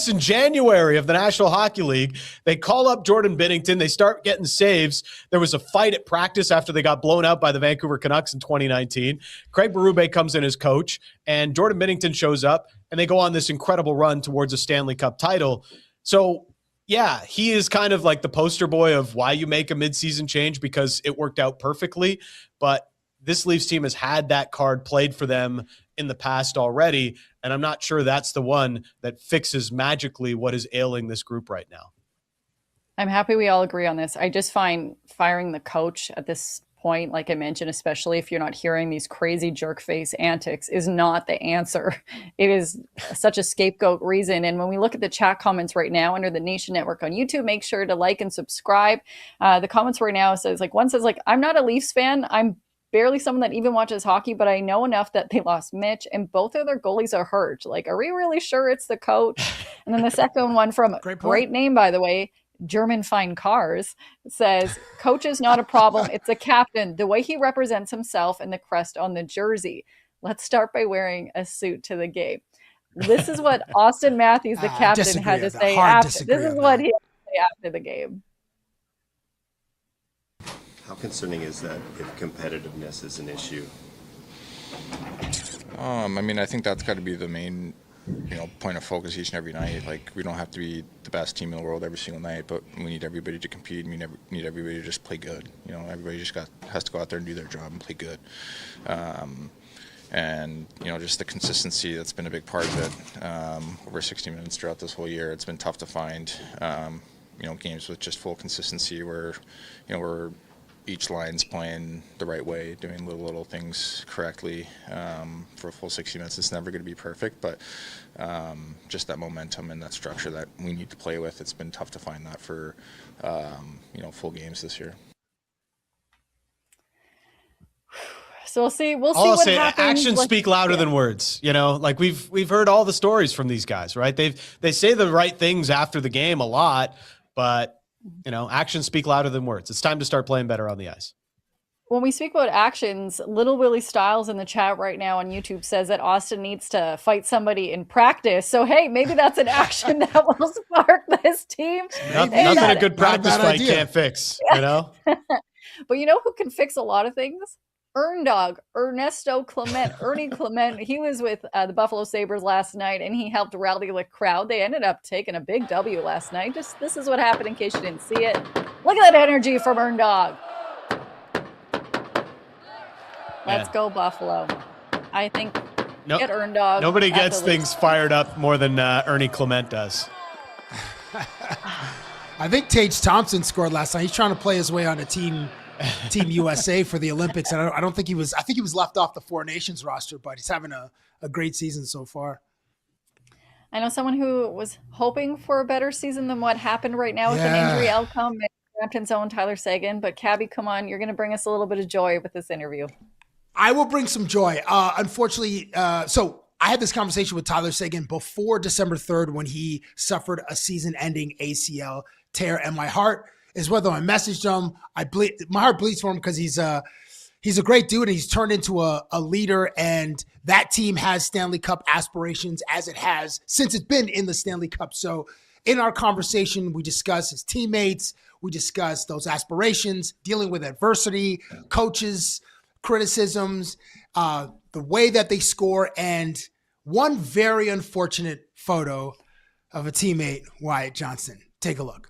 in January of the National Hockey League. They call up Jordan Binnington. They start getting saves. There was a fight at practice after they got blown out by the Vancouver Canucks in 2019. Craig Berube comes in as coach, and Jordan Binnington shows up, and they go on this incredible run towards a Stanley Cup title. So, yeah, he is kind of like the poster boy of why you make a midseason change, because it worked out perfectly. But this Leafs team has had that card played for them in the past already, and I'm not sure that's the one that fixes magically what is ailing this group right now. I'm happy we all agree on this. I just find firing the coach at this point, like I mentioned, especially if you're not hearing these crazy jerk face antics, is not the answer. It is such a scapegoat reason. And when we look at the chat comments right now under the Nation Network on YouTube, make sure to like and subscribe. The comments right now says, like, one says, like, I'm not a Leafs fan. I'm barely someone that even watches hockey, but I know enough that they lost Mitch and both of their goalies are hurt. Like, are we really sure it's the coach? And then the second one from great name, by the way, German Fine Cars, says, coach is not a problem. It's the captain, the way he represents himself and the crest on the jersey. Let's start by wearing a suit to the game. This is what Austin Matthews, the captain, had to say after. This is what he had to say after the game. How concerning is that if competitiveness is an issue? I mean, I think that's got to be the main, point of focus each and every night. Like, we don't have to be the best team in the world every single night, but we need everybody to compete. We need everybody to just play good. Everybody just has to go out there and do their job and play good. And just the consistency, that's been a big part of it. Over 60 minutes throughout this whole year, it's been tough to find. Games with just full consistency where we're each line's playing the right way, doing little things correctly for a full 60 minutes. It's never going to be perfect, but just that momentum and that structure that we need to play with, it's been tough to find that for full games this year. So we'll see what happens. Actions speak louder than words. Like we've heard all the stories from these guys, right? They say the right things after the game a lot, but actions speak louder than words. It's time to start playing better on the ice. When we speak about actions, Little Willie Styles in the chat right now on YouTube says that Austin needs to fight somebody in practice. So, hey, maybe that's an action that will spark this team. Nothing a good practice fight can't fix, But you know who can fix a lot of things? Ernesto Clement, Ernie Clement. He was with the Buffalo Sabres last night, and he helped rally the crowd. They ended up taking a big W last night. This is what happened in case you didn't see it. Look at that energy from Erndog. Let's go Buffalo. I think get Erndog. Nobody gets things fired up more than Ernie Clement does. I think Tage Thompson scored last night. He's trying to play his way on a Team USA for the Olympics. And I think he was left off the Four Nations roster, but he's having a great season so far. I know someone who was hoping for a better season than what happened right now with an injury outcome. Brampton's own Tyler Seguin. But Cabbie, come on, you're going to bring us a little bit of joy with this interview. I will bring some joy. Unfortunately, so I had this conversation with Tyler Seguin before December 3rd when he suffered a season-ending ACL tear, and my heart is whether I messaged him. My heart bleeds for him because he's a great dude and he's turned into a leader, and that team has Stanley Cup aspirations as it has since it's been in the Stanley Cup. So in our conversation, we discuss his teammates, we discuss those aspirations, dealing with adversity, coaches, criticisms, the way that they score, and one very unfortunate photo of a teammate, Wyatt Johnston. Take a look.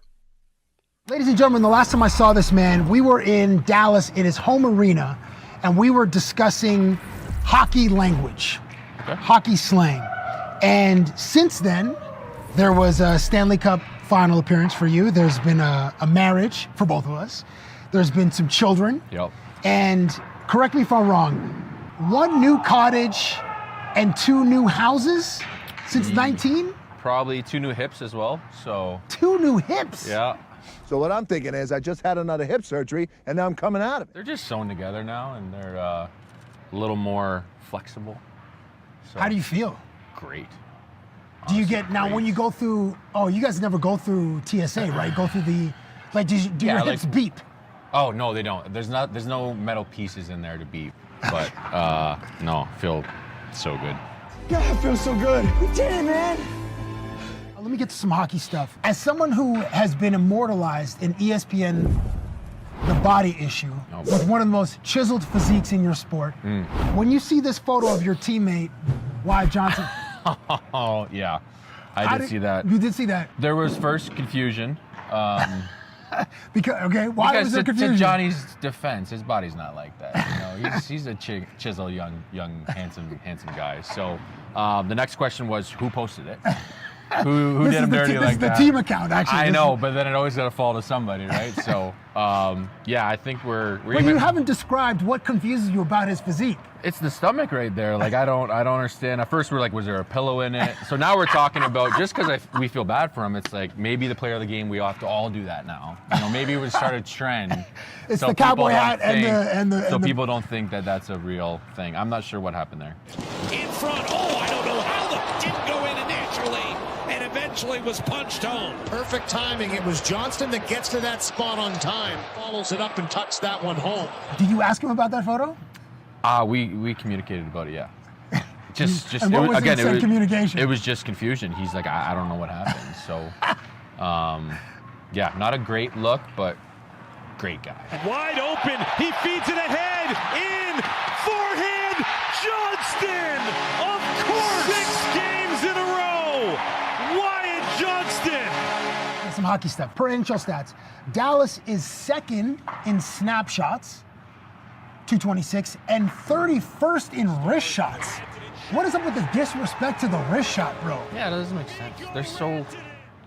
Ladies and gentlemen, the last time I saw this man, we were in Dallas in his home arena, and we were discussing hockey language, hockey slang. And since then, there was a Stanley Cup final appearance for you. There's been a marriage for both of us. There's been some children. Yep. And correct me if I'm wrong, 1 new cottage and 2 new houses since 19? Probably 2 new hips as well. So 2 new hips? yeah. So what I'm thinking is I just had another hip surgery and now I'm coming out of it. They're just sewn together now, and they're a little more flexible. So How do you feel? great. Do you get, now when you go through, oh, you guys never go through TSA, right? Go through the, like, do Yeah, your hips like- beep? Oh no, they don't. There's no metal pieces in there to beep. But no, feel so good. God, it feels so good. We did it, man. Let me get to some hockey stuff. As someone who has been immortalized in ESPN, The Body Issue, with one of the most chiseled physiques in your sport, when you see this photo of your teammate, Wyatt Johnson, Oh yeah, I did see that. You did see that. There was first confusion. Because was there to confusion? Johnny's defense, his body's not like that. You know, he's a chiseled, young, handsome guy. So the next question was, who posted it? Who did him dirty like that? This is the team account, actually. I know, but then it always got to fall to somebody, right? So yeah, I think we're But even. you haven't described what confuses you about his physique. It's the stomach right there. Like I don't understand. At first we're like, was there a pillow in it? So now we're talking about, just because we feel bad for him, it's like maybe the player of the game, we have to all do that now. You know, maybe we start a trend. It's so the cowboy people don't hat and the. So people don't think that that's a real thing. I'm not sure what happened there. In front. Oh, I don't know how the didn't go in initially, and eventually was punched home. Perfect timing. It was Johnston that gets to that spot on time, follows it up and tucks that one home. Did you ask him about that photo? We communicated about it, yeah. Just And what was again, said communication? It was just confusion. He's like, I don't know what happened. So, yeah, not a great look, but great guy. Wide open. He feeds it ahead. In. Forehand. Johnston. Of course. 6 games in a row. Wyatt Johnston. Some hockey stuff. Per NHL stats, Dallas is second in snapshots, 226, and 31st in wrist shots. What is up with the disrespect to the wrist shot, bro? Yeah, it doesn't make sense. They're so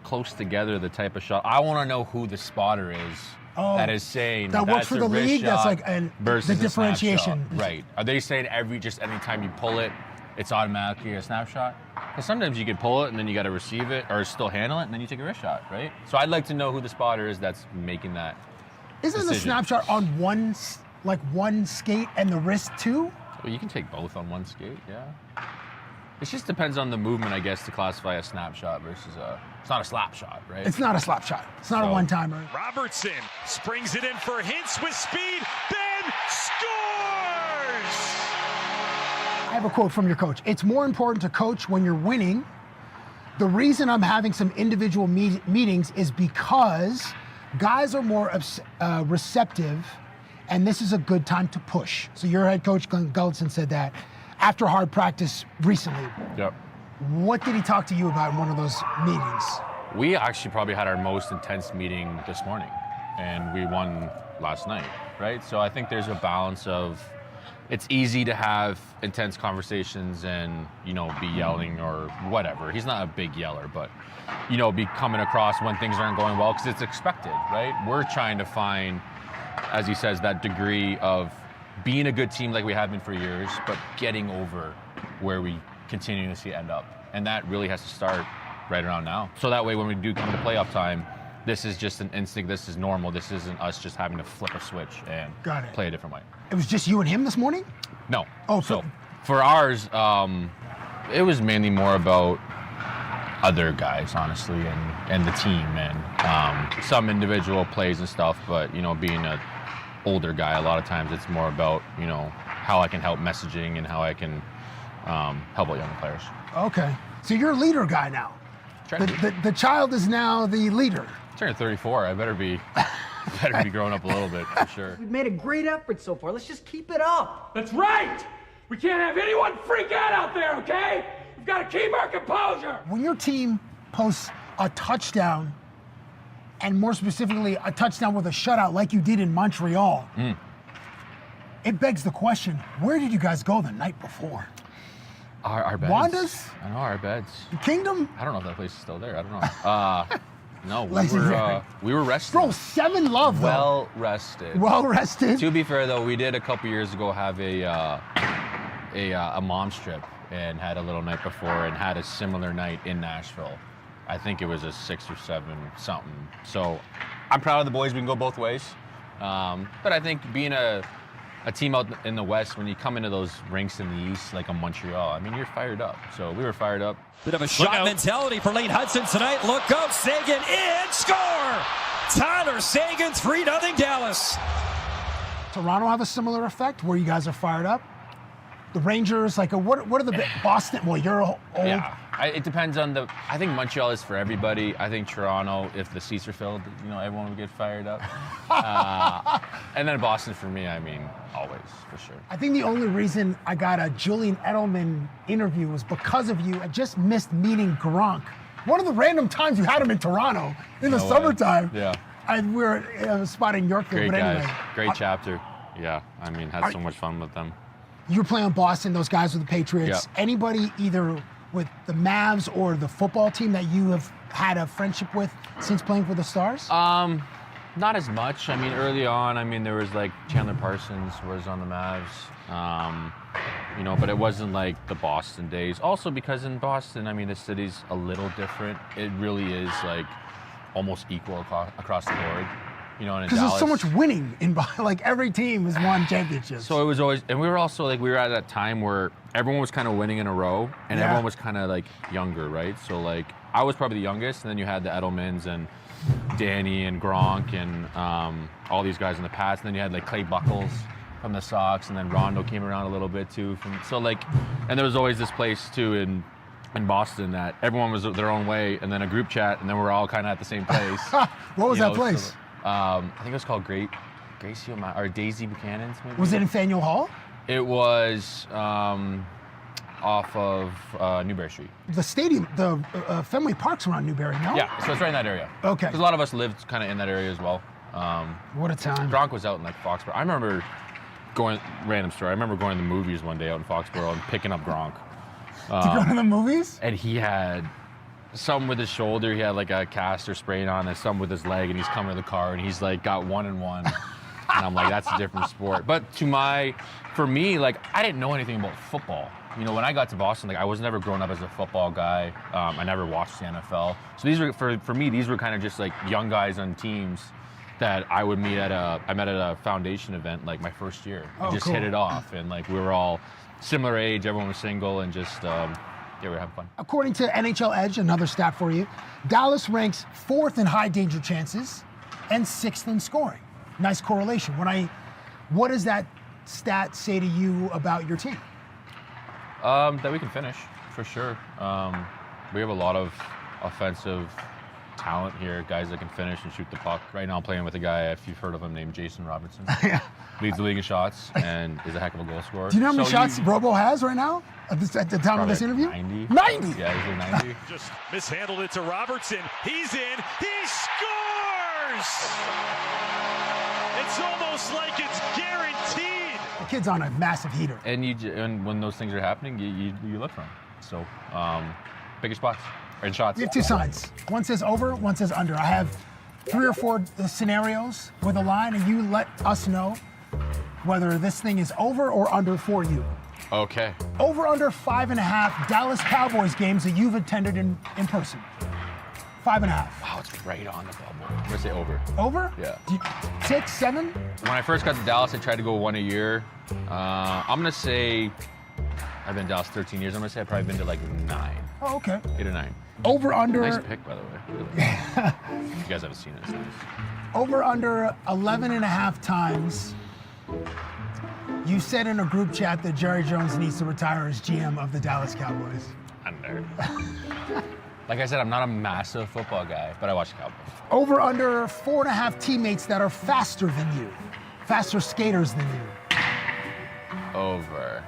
close together, the type of shot. I want to know who the spotter is that is saying that works that's for a the wrist league. That's shot like the versus a differentiation. snapshot. Right. Are they saying anytime you pull it, it's automatically a snapshot? Because sometimes you can pull it and then you got to receive it or still handle it and then you take a wrist shot, right? So I'd like to know who the spotter is that's making that Isn't the decision. snapshot on one skate and the wrist too? Well, you can take both on one skate, yeah. It just depends on the movement, I guess, to classify a snapshot versus it's not a slap shot, right? It's not a slap shot. It's not a one-timer. Robertson springs it in for Hintz with speed. Ben scores! I have a quote from your coach. It's more important to coach when you're winning. The reason I'm having some individual meetings is because guys are more receptive, and this is a good time to push. So your head coach, Glenn Gulletson, said that after hard practice recently. Yep. What did he talk to you about in one of those meetings? We actually probably had our most intense meeting this morning, and we won last night, right? So I think there's a balance of, it's easy to have intense conversations and, be yelling or whatever. He's not a big yeller, but, be coming across when things aren't going well because it's expected, right? We're trying to find, as he says, that degree of being a good team like we have been for years, but getting over where we continuously end up. And that really has to start right around now. So that way when we do come to playoff time, this is just an instinct, this is normal, this isn't us just having to flip a switch and play a different way. It was just you and him this morning? No. Oh, so for ours, it was mainly more about other guys, honestly, and the team and some individual plays and stuff, but, being a older guy, a lot of times it's more about, how I can help messaging and how I can help out younger players. Okay. So you're a leader guy now. The child is now the leader. Turning 34, I better be growing up a little bit for sure. We've made a great effort so far. Let's just keep it up. That's right! We can't have anyone freak out there, okay? We've got to keep our composure. When your team posts a touchdown, and more specifically, a touchdown with a shutout like you did in Montreal, it begs the question, where did you guys go the night before? Our beds. Wanda's? I know, our beds. The Kingdom? I don't know if that place is still there. I don't know. No, Legendary. we were rested. Bro, 7 love, though. Well rested. Well rested. To be fair, though, we did a couple years ago have a mom's trip and had a little night before and had a similar night in Nashville. I think it was a 6 or 7 something. So I'm proud of the boys. We can go both ways. But I think being a team out in the West, when you come into those rinks in the East, like a Montreal, I mean, you're fired up. So we were fired up. Bit of a shot mentality for Lane Hudson tonight. Look out, Seguin in, score! Tyler Seguin, 3-0 Dallas. Toronto have a similar effect where you guys are fired up. The Rangers, like, what are the Boston? Well, you're old. Yeah, it depends on I think Montreal is for everybody. I think Toronto, if the seats are filled, everyone would get fired up. And then Boston for me, I mean, always, for sure. I think the only reason I got a Julian Edelman interview was because of you. I just missed meeting Gronk. One of the random times you had him in Toronto in the summertime. Yeah. We were at a spot in Yorkville, Great but guys. anyway. Great chapter. Yeah, I mean, had so much fun with them. You were playing Boston, those guys with the Patriots. Yeah. Anybody either with the Mavs or the football team that you have had a friendship with since playing for the Stars? Not as much. I mean, early on, there was like Chandler Parsons was on the Mavs, but it wasn't like the Boston days. Also because in Boston, the city's a little different. It really is like almost equal across the board. Because there's so much winning in like every team has won championships. So it was always, and we were also like, we were at that time where everyone was kind of winning in a row and everyone was kind of like younger, right? So like I was probably the youngest, and then you had the Edelmans and Danny and Gronk and all these guys in the past. And then you had like Clay Buchholz from the Sox, and then Rondo came around a little bit too. And there was always this place too in Boston that everyone was their own way, and then a group chat, and then we're all kind of at the same place. What was that place? So, I think it was called Gracie or Daisy Buchanan's, maybe. Was it in Faneuil Hall? It was off of Newberry Street. The stadium, the Fenway Park's around Newberry, no? Yeah, so it's right in that area. Okay. Because a lot of us lived kind of in that area as well. What a time. Gronk was out in like Foxborough. I remember random story, I remember going to the movies one day out in Foxborough and picking up Gronk. To go to the movies? And he had some with his shoulder, he had like a cast or sprain on, and some with his leg, and he's coming to the car and he's like got 1-1. And I'm like, that's a different sport. But for me, like I didn't know anything about football. When I got to Boston, like I was never growing up as a football guy. I never watched the NFL. So these were for me, these were kind of just like young guys on teams that I would meet I met at a foundation event like my first year. We just hit it off, and like we were all similar age, everyone was single, and just we were having fun. According to NHL Edge, another stat for you, Dallas ranks 4th in high danger chances and 6th in scoring. Nice correlation. What does that stat say to you about your team? That we can finish, for sure. We have a lot of offensive talent here, guys that can finish and shoot the puck. Right now I'm playing with a guy, if you've heard of him, named Jason Robertson. Yeah. Leads the league in shots and is a heck of a goal scorer. Do you know how many shots Robo has right now at the time of this interview? 90. 90? Yeah, he's at 90. Just mishandled it to Robertson. He's in. He scores! It's almost like it's guaranteed. The kid's on a massive heater. And when those things are happening, you look for them. So, bigger spots. And shots. We have 2 signs. One says over, one says under. I have 3 or 4 scenarios with a line, and you let us know whether this thing is over or under for you. Okay. Over under 5.5 Dallas Cowboys games that you've attended in person. 5.5. Wow, it's right on the bubble. I'm gonna say over. Over? Yeah. 6, 7? When I first got to Dallas, I tried to go 1 a year. I'm gonna say I've been in Dallas 13 years. I'm gonna say I've probably been to like 9. Oh, okay. 8 or 9. Over under. Nice pick, by the way. Really. You guys haven't seen it. It's nice. Over under 11.5 times. You said in a group chat that Jerry Jones needs to retire as GM of the Dallas Cowboys. Under. Like I said, I'm not a massive football guy, but I watch the Cowboys. Over under 4.5 teammates that are faster than you, faster skaters than you. Over.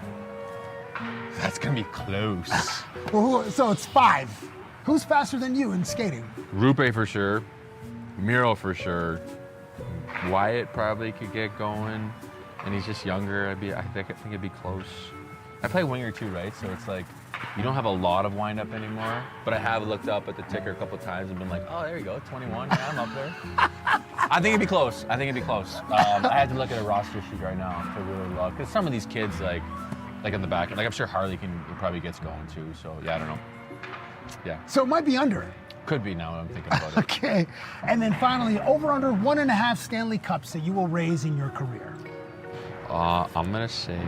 That's gonna be close. Well, so it's 5. Who's faster than you in skating? Rupe for sure. Miro for sure. Wyatt probably could get going, and he's just younger. I think it'd be close. I play winger too, right? So it's like you don't have a lot of wind up anymore. But I have looked up at the ticker a couple of times and been like, oh, there you go, 21. Yeah, I'm up there. I think it'd be close. I had to look at a roster sheet right now to really look, because some of these kids like in the back, like I'm sure Harley probably gets going too. So yeah, I don't know. Yeah. So it might be under it. Could be now I'm thinking about it. Okay. And then finally, over under 1.5 Stanley Cups that you will raise in your career. I'm gonna say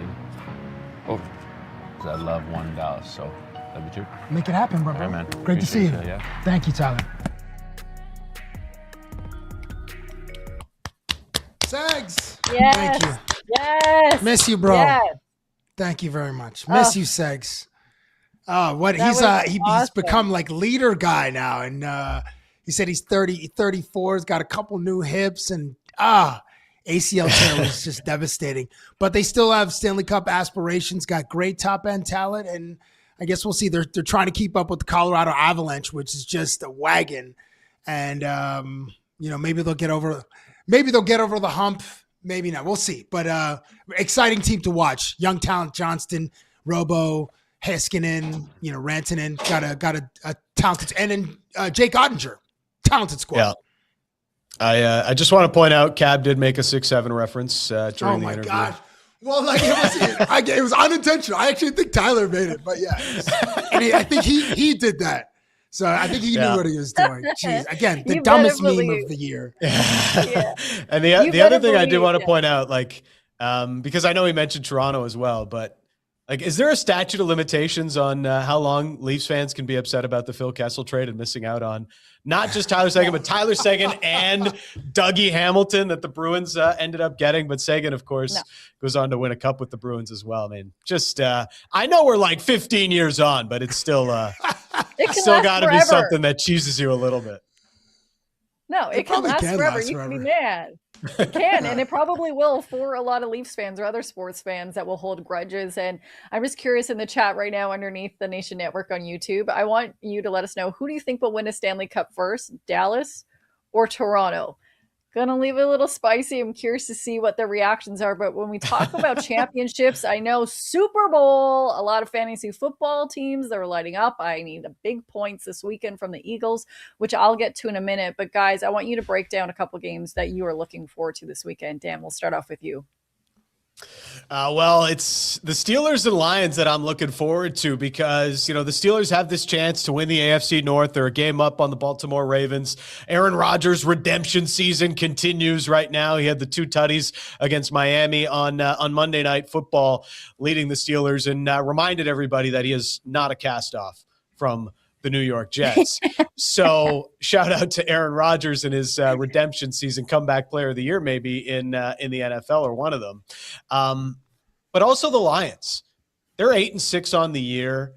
over, because I love one in Dallas, so that'd be 2. Make it happen, brother. All right, man. Great to see you. Yeah. Thank you, Tyler. Segs. Yes. Thank you. Yes. Miss you, bro. Yes. Thank you very much. Miss you, Segs. He's awesome. become like leader guy now, and he said he's 34. He's got a couple new hips, and ACL tear was just devastating. But they still have Stanley Cup aspirations. Got great top end talent, and I guess we'll see. They're trying to keep up with the Colorado Avalanche, which is just a wagon. And maybe they'll get over. Maybe they'll get over the hump. Maybe not. We'll see. But exciting team to watch. Young talent: Johnston, Robo, Heiskanen, Rantanen. Got a talented, and then Jake Ottinger, talented squad. Yeah. I just want to point out, Cab did make a 6'7" reference during the interview. Oh my gosh! Well, like it was unintentional. I actually think Tyler made it, but yeah, and I think he did that. So I think he knew what he was doing. Jeez, again, the dumbest meme of the year. Yeah. And the other thing I do want to point out, because I know he mentioned Toronto as well, but is there a statute of limitations on how long Leafs fans can be upset about the Phil Kessel trade and missing out on not just Tyler Seguin, but Tyler Seguin and Dougie Hamilton that the Bruins ended up getting? But Seguin, of course, goes on to win a cup with the Bruins as well. I mean, just I know we're like 15 years on, but it's still still got to be something that cheeses you a little bit. No, it can last forever. You can be mad. It can, and it probably will for a lot of Leafs fans or other sports fans that will hold grudges. And I'm just curious, in the chat right now underneath the Nation Network on YouTube, I want you to let us know, who do you think will win a Stanley Cup first, Dallas or Toronto? Gonna leave it a little spicy. I'm curious to see what the reactions are. But when we talk about championships, I know Super Bowl, a lot of fantasy football teams that are lighting up. I need the big points this weekend from the Eagles, which I'll get to in a minute. But guys, I want you to break down a couple games that you are looking forward to this weekend. Dan, we'll start off with you. Well, it's the Steelers and Lions that I'm looking forward to, because, the Steelers have this chance to win the AFC North. They're a game up on the Baltimore Ravens. Aaron Rodgers' redemption season continues right now. He had the 2 tutties against Miami on Monday Night Football, leading the Steelers, and reminded everybody that he is not a cast-off from the New York Jets. So shout out to Aaron Rodgers and his redemption season, comeback player of the year, maybe in the NFL, or one of them. But also the Lions, they're 8-6 on the year.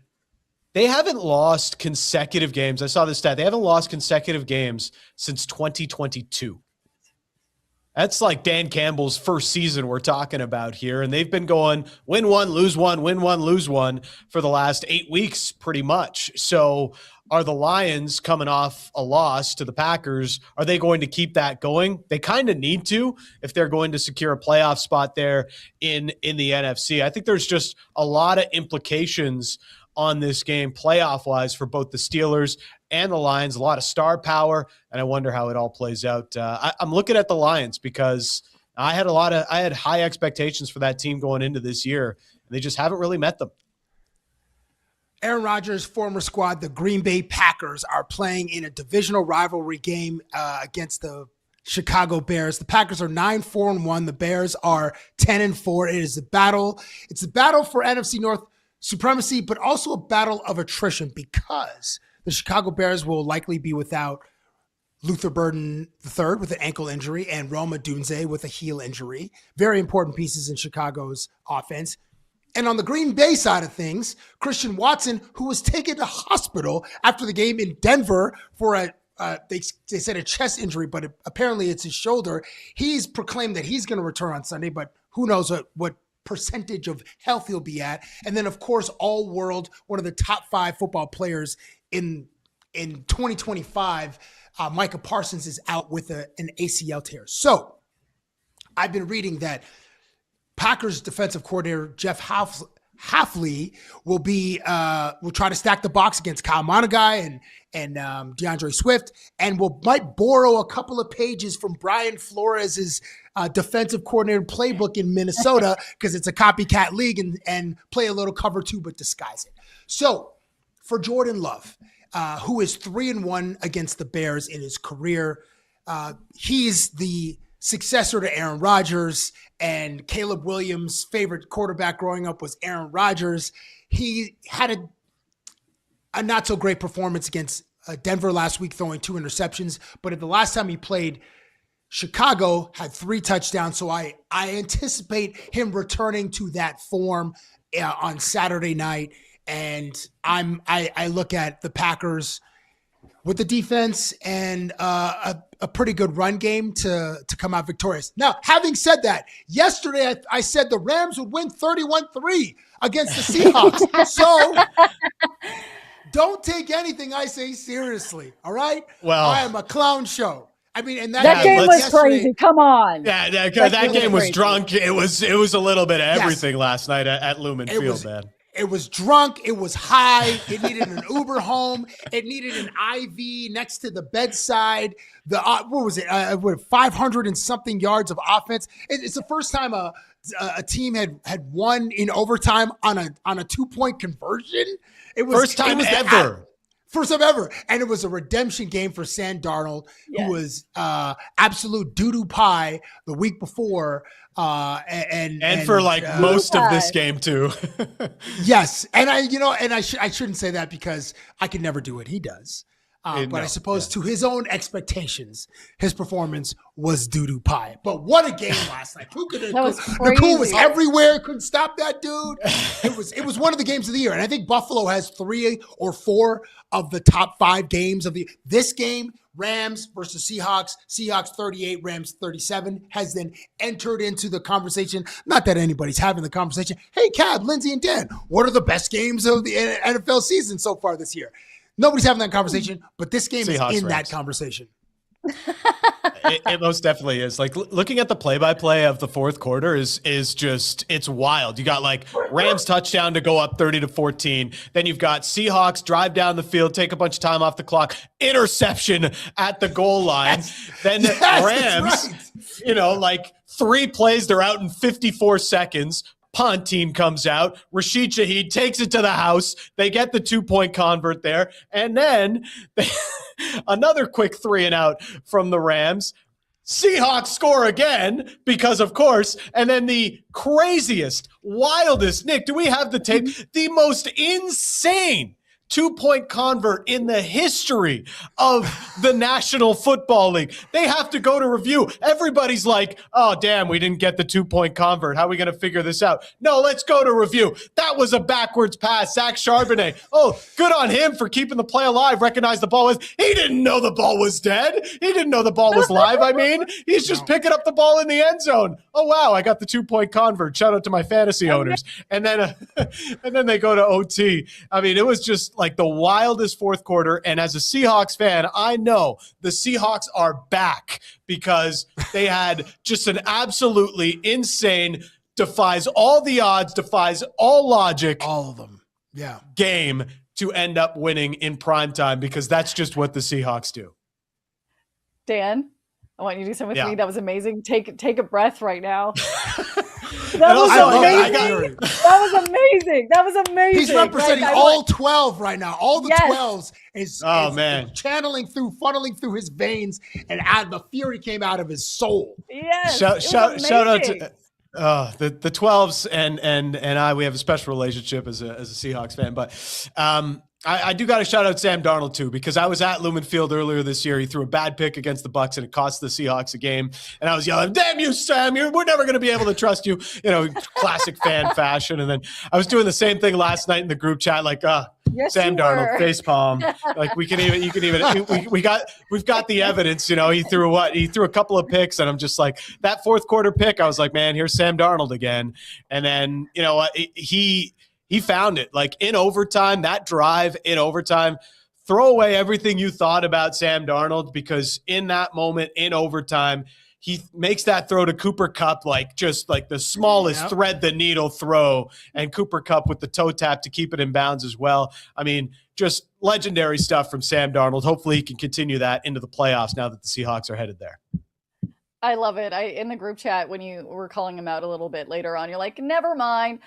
They haven't lost consecutive games. I saw this stat. They haven't lost consecutive games since 2022. That's like Dan Campbell's first season we're talking about here. And they've been going win one, lose one, win one, lose one for the last 8 weeks, pretty much. So are the Lions, coming off a loss to the Packers, are they going to keep that going? They kind of need to if they're going to secure a playoff spot there in the NFC. I think there's just a lot of implications on this game playoff-wise for both the Steelers and the Lions, a lot of star power, and I wonder how it all plays out. I'm looking at the Lions because I had high expectations for that team going into this year, and they just haven't really met them. Aaron Rodgers' former squad, the Green Bay Packers, are playing in a divisional rivalry game against the Chicago Bears. The Packers are 9-4-1. The Bears are 10-4. It is a battle. It's a battle for NFC North supremacy, but also a battle of attrition, because the Chicago Bears will likely be without Luther Burden III with an ankle injury and Roma Dunze with a heel injury. Very important pieces in Chicago's offense. And on the Green Bay side of things, Christian Watson, who was taken to hospital after the game in Denver for they said a chest injury, but apparently it's his shoulder. He's proclaimed that he's going to return on Sunday, but who knows what percentage of health he'll be at. And then, of course, all world, one of the top 5 football players in 2025, Micah Parsons, is out with an ACL tear. So I've been reading that Packers defensive coordinator Jeff Halfley will try to stack the box against Kyle Monagai and DeAndre Swift, and might borrow a couple of pages from Brian Flores's defensive coordinator playbook in Minnesota because it's a copycat league, and play a little cover 2 but disguise it. So for Jordan Love, who is 3-1 against the Bears in his career, he's the successor to Aaron Rodgers, and Caleb Williams' favorite quarterback growing up was Aaron Rodgers. He had a not so great performance against Denver last week, throwing 2 interceptions. But at the last time he played, Chicago had 3 touchdowns. So I anticipate him returning to that form on Saturday night. And I look at the Packers with the defense and a pretty good run game to come out victorious. Now, having said that, yesterday I said the Rams would win 31-3 against the Seahawks. So don't take anything I say seriously, all right? Well, I am a clown show. I mean, and that game was crazy. Come on. Yeah, that game was drunk. It was a little bit of everything last night at Lumen Field, man. It was drunk. It was high. It needed an Uber home. It needed an IV next to the bedside. What was it? 500 and something yards of offense. It's the first time a team had won in overtime on a 2-point conversion. It was first time ever. First time ever. And it was a redemption game for Sam Darnold, who was absolute doo-doo pie the week before. And for most of this game too. Yes. And I shouldn't say that because I can never do what he does. But I suppose to his own expectations, his performance was doo-doo pie. But what a game last night. Nakul was everywhere. Couldn't stop that dude. It was one of the games of the year. And I think Buffalo has 3 or 4 of the top 5 games of this game. Rams versus Seahawks. Seahawks 38, Rams 37 has then entered into the conversation. Not that anybody's having the conversation. Hey, Cab, Lindsay, and Dan, what are the best games of the NFL season so far this year? Nobody's having that conversation, but this game Seahawks, is in Rams. that conversation. It most definitely is. Looking at the play-by-play of the fourth quarter is just, it's wild. You got Rams touchdown to go up 30-14. Then you've got Seahawks drive down the field, take a bunch of time off the clock, interception at the goal line. Then Rams, right. 3 plays, they're out in 54 seconds. Punt team comes out. Rashid Shaheed takes it to the house. They get the 2-point convert there. And then another quick 3 and out from the Rams. Seahawks score again because, of course, and then the craziest, wildest, Nick, do we have the tape? The most insane 2-point convert in the history of the National Football League. They have to go to review. Everybody's like, oh, damn, we didn't get the 2-point convert. How are we going to figure this out? No, let's go to review. That was a backwards pass. Zach Charbonnet. Oh, good on him for keeping the play alive. Recognized the ball was. He didn't know the ball was dead. He didn't know the ball was live. I mean, he's just picking up the ball in the end zone. Oh, wow, I got the 2-point convert. Shout out to my fantasy owners. And then they go to OT. I mean, it was just the wildest fourth quarter. And as a Seahawks fan, I know the Seahawks are back because they had just an absolutely insane, defies all the odds, defies all logic. All of them. Yeah. Game to end up winning in primetime because that's just what the Seahawks do. Dan, I want you to do something with me. Yeah. That was amazing. Take a breath right now. That was amazing. That was amazing. He's representing all 12 right now. All the 12s is funneling through his veins, and the fury came out of his soul. Yes. Shout out to the 12s and I. We have a special relationship as a Seahawks fan, but I do got to shout out Sam Darnold too, because I was at Lumen Field earlier this year. He threw a bad pick against the Bucs and it cost the Seahawks a game. And I was yelling, "Damn you, Sam! We're never going to be able to trust you." Classic fan fashion. And then I was doing the same thing last night in the group chat, yes, Sam Darnold facepalm. We've got the evidence. He threw a couple of picks, and I'm just like, that fourth quarter pick. I was like, man, here's Sam Darnold again. And then he found it in overtime, that drive in overtime. Throw away everything you thought about Sam Darnold, because in that moment in overtime, he makes that throw to Cooper Kupp, like just like the smallest thread the needle throw, and Cooper Kupp with the toe tap to keep it in bounds as well. I mean, just legendary stuff from Sam Darnold. Hopefully he can continue that into the playoffs now that the Seahawks are headed there. I love it. In the group chat, when you were calling him out a little bit later on, you're like, never mind.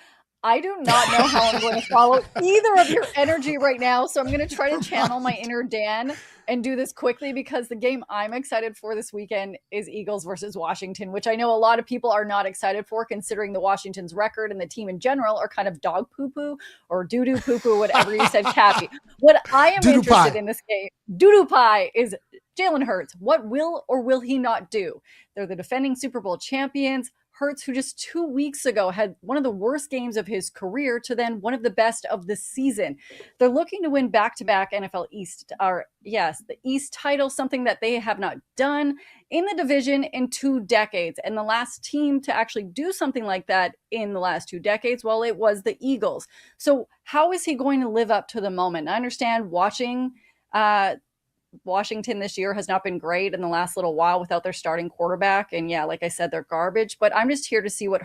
I do not know how I'm going to follow either of your energy right now. So I'm going to try to channel my inner Dan and do this quickly, because the game I'm excited for this weekend is Eagles versus Washington, which I know a lot of people are not excited for, considering the Washington's record and the team in general are kind of dog poo-poo or doo-doo poo-poo, whatever you said, Cappy. What I am Doo-doo interested pie. in this game, doo-doo pie, is Jalen Hurts. What will or will he not do? They're the defending Super Bowl champions. Hurts, who just 2 weeks ago had one of the worst games of his career, to then one of the best of the season. They're looking to win back-to-back NFL East, the East title, something that they have not done in the division in 2 decades. And the last team to actually do something like that in the last 2 decades, well, it was the Eagles. So how is he going to live up to the moment? I understand watching Washington this year has not been great in the last little while without their starting quarterback. And yeah, like I said, they're garbage, but I'm just here to see what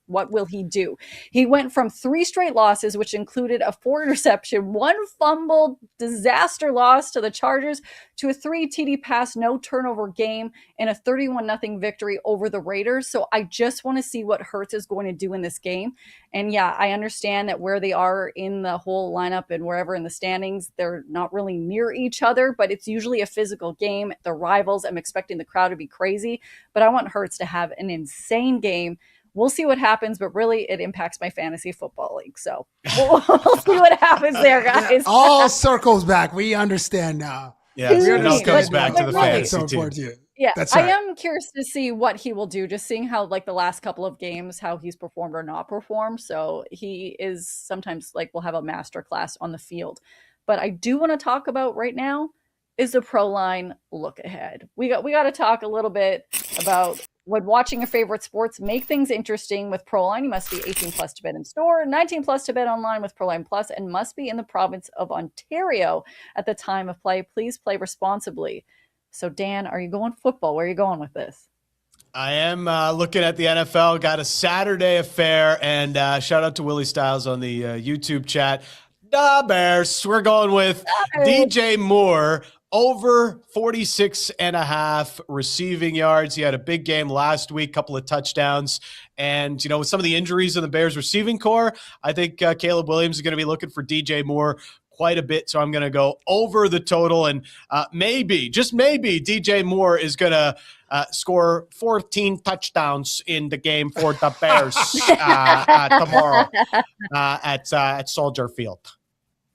what will he do? He went from 3 straight losses, which included a 4 interception, 1 fumbled disaster loss to the Chargers, to a 3 TD pass, no turnover game, and a 31-0 victory over the Raiders. So I just want to see what Hurts is going to do in this game. And yeah, I understand that where they are in the whole lineup and wherever in the standings, they're not really near each other, but it's usually a physical game. The rivals, I'm expecting the crowd to be crazy, but I want Hurts to have an insane game. We'll see what happens, but really it impacts my fantasy football league. So we'll see what happens there, guys. All circles back. We understand now. Yeah, it all comes back to the fantasy team. Yeah, That's right. I am curious to see what he will do, just seeing how like the last couple of games, how he's performed or not performed. So he is sometimes like we'll have a master class on the field. But I do want to talk about right now is the Pro Line look ahead. We got to talk a little bit about when watching your favorite sports, make things interesting with Pro Line. You must be 18 plus to bet in store, 19 plus to bet online with Pro Line Plus, and must be in the province of Ontario at the time of play. Please play responsibly. So, Dan, are you going football? Where are you going with this? I am looking at the NFL. Got a Saturday affair, and shout out to Willie Stiles on the YouTube chat. Da Bears. We're going with DJ Moore over 46.5 receiving yards. He had a big game last week, couple of touchdowns. And, you know, with some of the injuries in the Bears receiving core, I think Caleb Williams is going to be looking for DJ Moore quite a bit. So I'm going to go over the total, and maybe, just maybe, DJ Moore is going to score 14 touchdowns in the game for the Bears tomorrow at Soldier Field.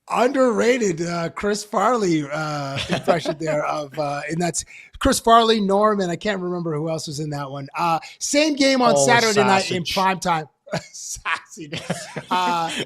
Underrated Chris Farley impression there of and that's Chris Farley, Norm, and I can't remember who else was in that one. Same game on Saturday night in primetime.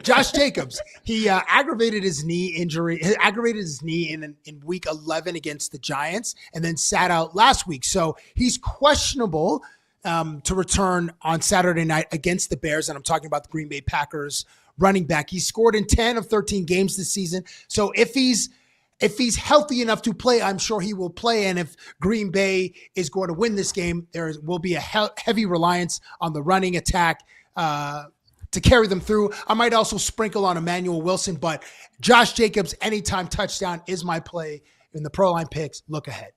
Josh Jacobs, he aggravated his knee injury. He aggravated his knee in week 11 against the Giants, and then sat out last week. So he's questionable to return on Saturday night against the Bears, and I'm talking about the Green Bay Packers running back. He scored in 10 of 13 games this season. So if he's healthy enough to play, I'm sure he will play. And if Green Bay is going to win this game, there will be a heavy reliance on the running attack to carry them through. I might also sprinkle on Emmanuel Wilson, but Josh Jacobs, anytime touchdown is my play in the Pro Line picks. Look ahead.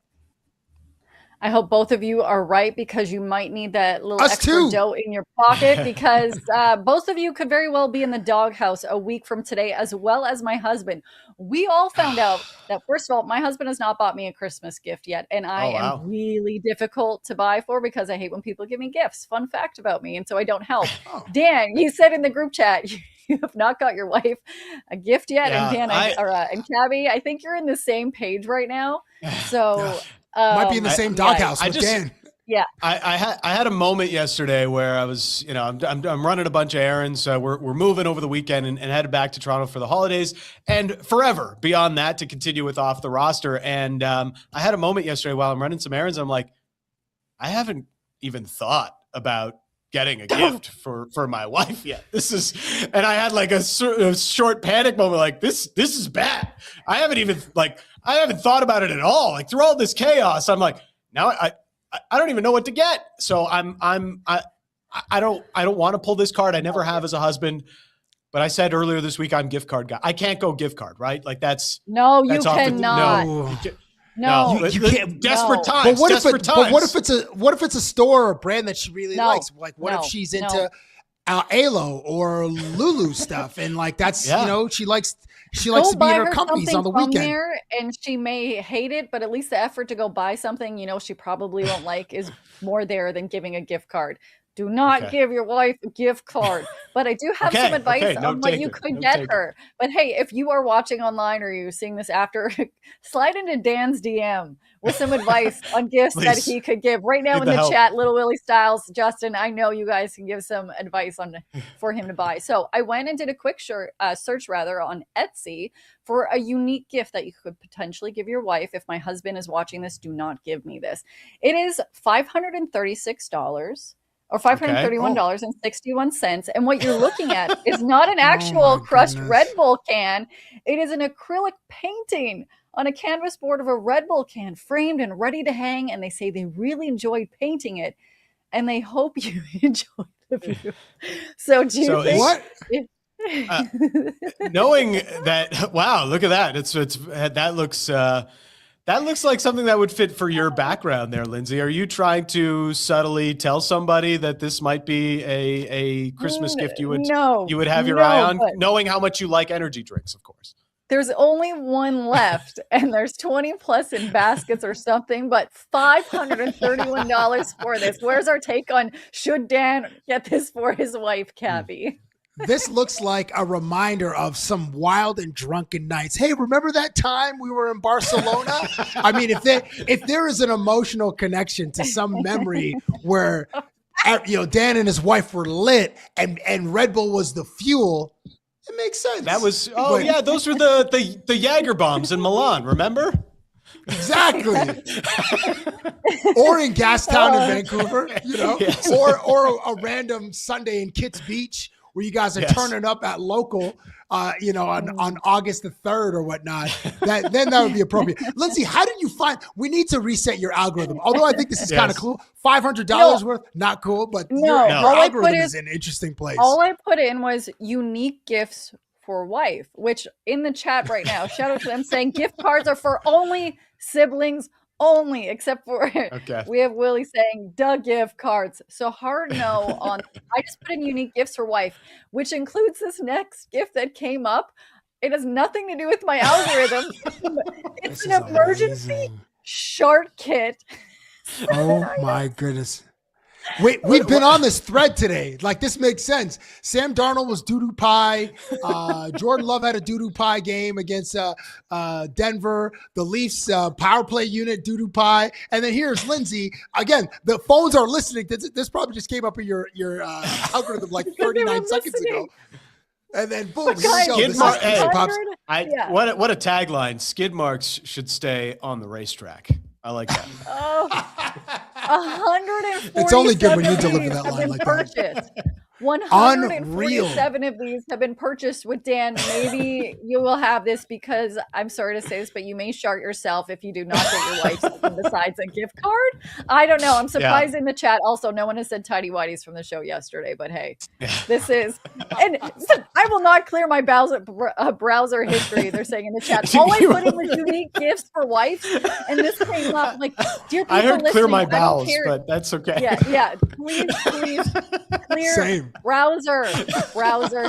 I hope both of you are right, because you might need that little extra dough in your pocket, because both of you could very well be in the doghouse a week from today, as well as my husband. We all found out that, first of all, my husband has not bought me a Christmas gift yet, and I am really difficult to buy for because I hate when people give me gifts. Fun fact about me, and so I don't help. Dan, you said in the group chat you have not got your wife a gift yet, and Dan and Cabbie, I think you're in the same page right now. So. Might be in the same doghouse with Dan. Yeah, I had a moment yesterday where I was, you know, I'm running a bunch of errands. We're moving over the weekend and headed back to Toronto for the holidays and forever beyond that to continue with Off the Roster. And I had a moment yesterday while I'm running some errands. I'm like, I haven't even thought about getting a gift for my wife yet. And I had like a short panic moment. Like this is bad. I haven't thought about it at all. Like through all this chaos, I'm like, now I don't even know what to get. So I don't want to pull this card. I never have as a husband. But I said earlier this week, I'm gift card guy. I can't go gift card, right? Like that's no, that's you cannot. No, you can't. Desperate times. But what if it's a store or brand that she really likes? Like, what if she's into Alo or Lulu stuff, and like that's she likes to be in her companies on the weekend. There, and she may hate it, but at least the effort to go buy something she probably won't like is more there than giving a gift card. Do not give your wife a gift card. But I do have some advice on what you could get her. But hey, if you are watching online or you're seeing this after, slide into Dan's DM with some advice on gifts that he could give. Right now in the chat, Little Willie Styles, Justin, I know you guys can give some advice for him to buy. So I went and did a quick search on Etsy for a unique gift that you could potentially give your wife. If my husband is watching this, do not give me this. It is $536. Or $531.61. And what you're looking at is not an actual crushed Red Bull can. It is an acrylic painting on a canvas board of a Red Bull can, framed and ready to hang. And they say they really enjoyed painting it. And they hope you enjoyed the view. So do you think... What? Knowing that, wow, look at that. That looks like something that would fit for your background there, Lindsay. Are you trying to subtly tell somebody that this might be a Christmas gift you would have your eye on, knowing how much you like energy drinks, of course? There's only one left, and there's 20 plus in baskets or something, but $531 for this. Where's our take on should Dan get this for his wife, Cabbie? This looks like a reminder of some wild and drunken nights. Hey, remember that time we were in Barcelona? I mean, if there is an emotional connection to some memory where Dan and his wife were lit and Red Bull was the fuel, it makes sense. That was those were the Jaeger bombs in Milan, remember? Exactly. Or in Gastown in Vancouver, Yes. or a random Sunday in Kitts Beach, where you guys are turning up at local, on August the 3rd or whatnot. That would be appropriate. Lindsay, how did you find? We need to reset your algorithm. Although I think this is kind of cool. $500 worth, not cool, but your algorithm is in an interesting place. All I put in was unique gifts for wife, which in the chat right now, shout out to them saying gift cards are for only siblings. Only, except for we have Willie saying gift cards. So hard no on. I just put in unique gifts for wife, which includes this next gift that came up. It has nothing to do with my algorithm. It's an emergency shark kit. Oh my goodness. Wait, we've been on this thread today. Like, this makes sense. Sam Darnold was doo-doo pie. Jordan Love had a doo-doo pie game against Denver. The Leafs power play unit doo-doo pie. And then here's Lindsay. Again, the phones are listening. This probably just came up in your algorithm like 39 seconds ago. And then boom. Skid marks. What a tagline. Skid marks should stay on the racetrack. I like that. 147 it's only good when you deliver that line like that. 147 of these have been purchased with Dan. Maybe you will have this because I'm sorry to say this, but you may shart yourself if you do not get your wife something besides a gift card. I don't know. I'm surprised in the chat. Also, no one has said tidy whities from the show yesterday, but hey, this is, and I will not clear my browser history. They're saying in the chat, all I put in was unique gifts for wife, and this came up like, dear people, I heard clear my bowels, care. but that's okay. Yeah. Please clear. Same. Browser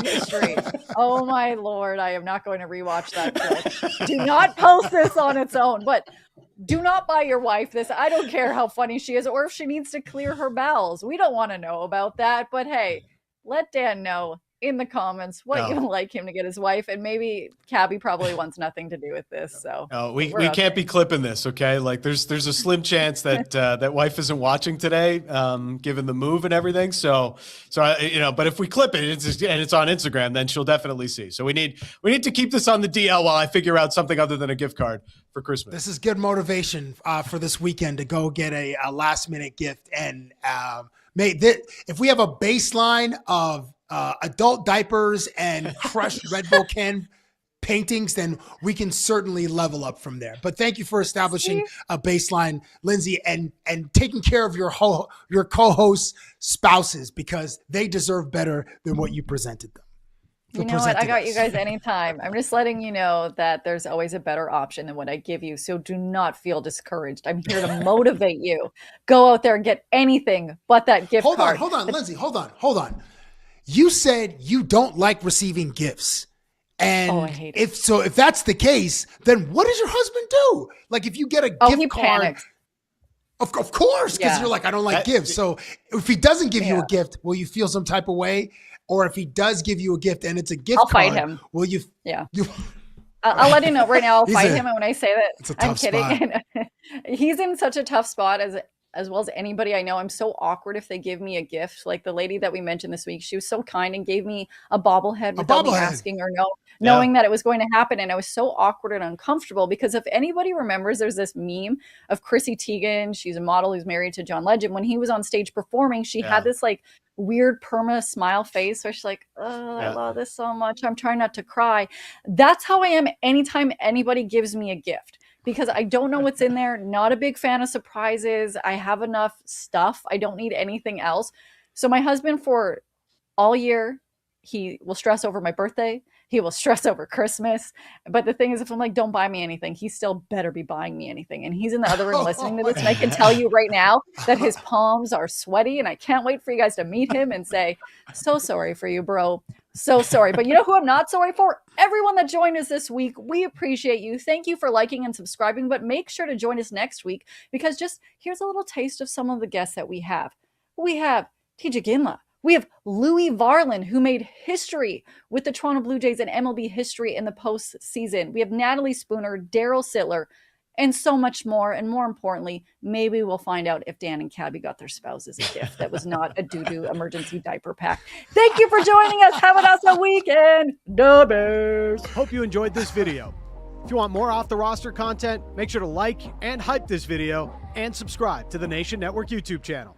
history. Oh my Lord, I am not going to rewatch that clip. Do not post this on its own, but do not buy your wife this. I don't care how funny she is or if she needs to clear her bowels. We don't want to know about that, but hey, let Dan know in the comments what you would like him to get his wife, and maybe Cabbie probably wants nothing to do with this. So we can't be clipping this, okay? Like there's a slim chance that that wife isn't watching today, given the move and everything. So but if we clip it and it's on Instagram, then she'll definitely see. So we need to keep this on the DL while I figure out something other than a gift card for Christmas. This is good motivation for this weekend to go get a last minute gift, and if we have a baseline of adult diapers and crushed Red Bull can paintings, then we can certainly level up from there. But thank you for establishing a baseline, Lindsay, and taking care of your co-host spouses, because they deserve better than what you presented them. You know what? I got you guys anytime. I'm just letting you know that there's always a better option than what I give you. So do not feel discouraged. I'm here to motivate you. Go out there and get anything but that gift card. Hold on, Lindsay. Hold on. You said you don't like receiving gifts. And I hate it. If that's the case, then what does your husband do? Like, if you get a gift card, panics. Of course, because you're like, I don't like gifts. So if he doesn't give you a gift, will you feel some type of way? Or if he does give you a gift and it's a gift card, fight him. Will you? Yeah. I'll let you know right now. I'll fight him. And when I say that, I'm kidding. He's in such a tough spot as well as anybody I know. I'm so awkward if they give me a gift. Like the lady that we mentioned this week, she was so kind and gave me a bobblehead without me asking or knowing that it was going to happen. And I was so awkward and uncomfortable because if anybody remembers, there's this meme of Chrissy Teigen. She's a model who's married to John Legend. When he was on stage performing, she had this like weird perma smile face where she's like, I love this so much. I'm trying not to cry. That's how I am anytime anybody gives me a gift. Because I don't know what's in there. Not a big fan of surprises. I have enough stuff. I don't need anything else. So my husband for all year, he will stress over my birthday. He will stress over Christmas. But the thing is, if I'm like, don't buy me anything, he still better be buying me anything. And he's in the other room listening to this. And I can tell you right now that his palms are sweaty. And I can't wait for you guys to meet him and say, so sorry for you, bro. So sorry. But you know who I'm not sorry for? Everyone that joined us this week. We appreciate you. Thank you for liking and subscribing. But make sure to join us next week, because just here's a little taste of some of the guests that we have. We have TJ Ginla. We have Louis Varland, who made history with the Toronto Blue Jays and MLB history in the postseason. We have Natalie Spooner, Daryl Sittler, and so much more. And more importantly, maybe we'll find out if Dan and Cabbie got their spouses a gift that was not a doo-doo emergency diaper pack. Thank you for joining us. Have an awesome weekend. Da Bears. Hope you enjoyed this video. If you want more off the roster content, make sure to like and hype this video and subscribe to the Nation Network YouTube channel.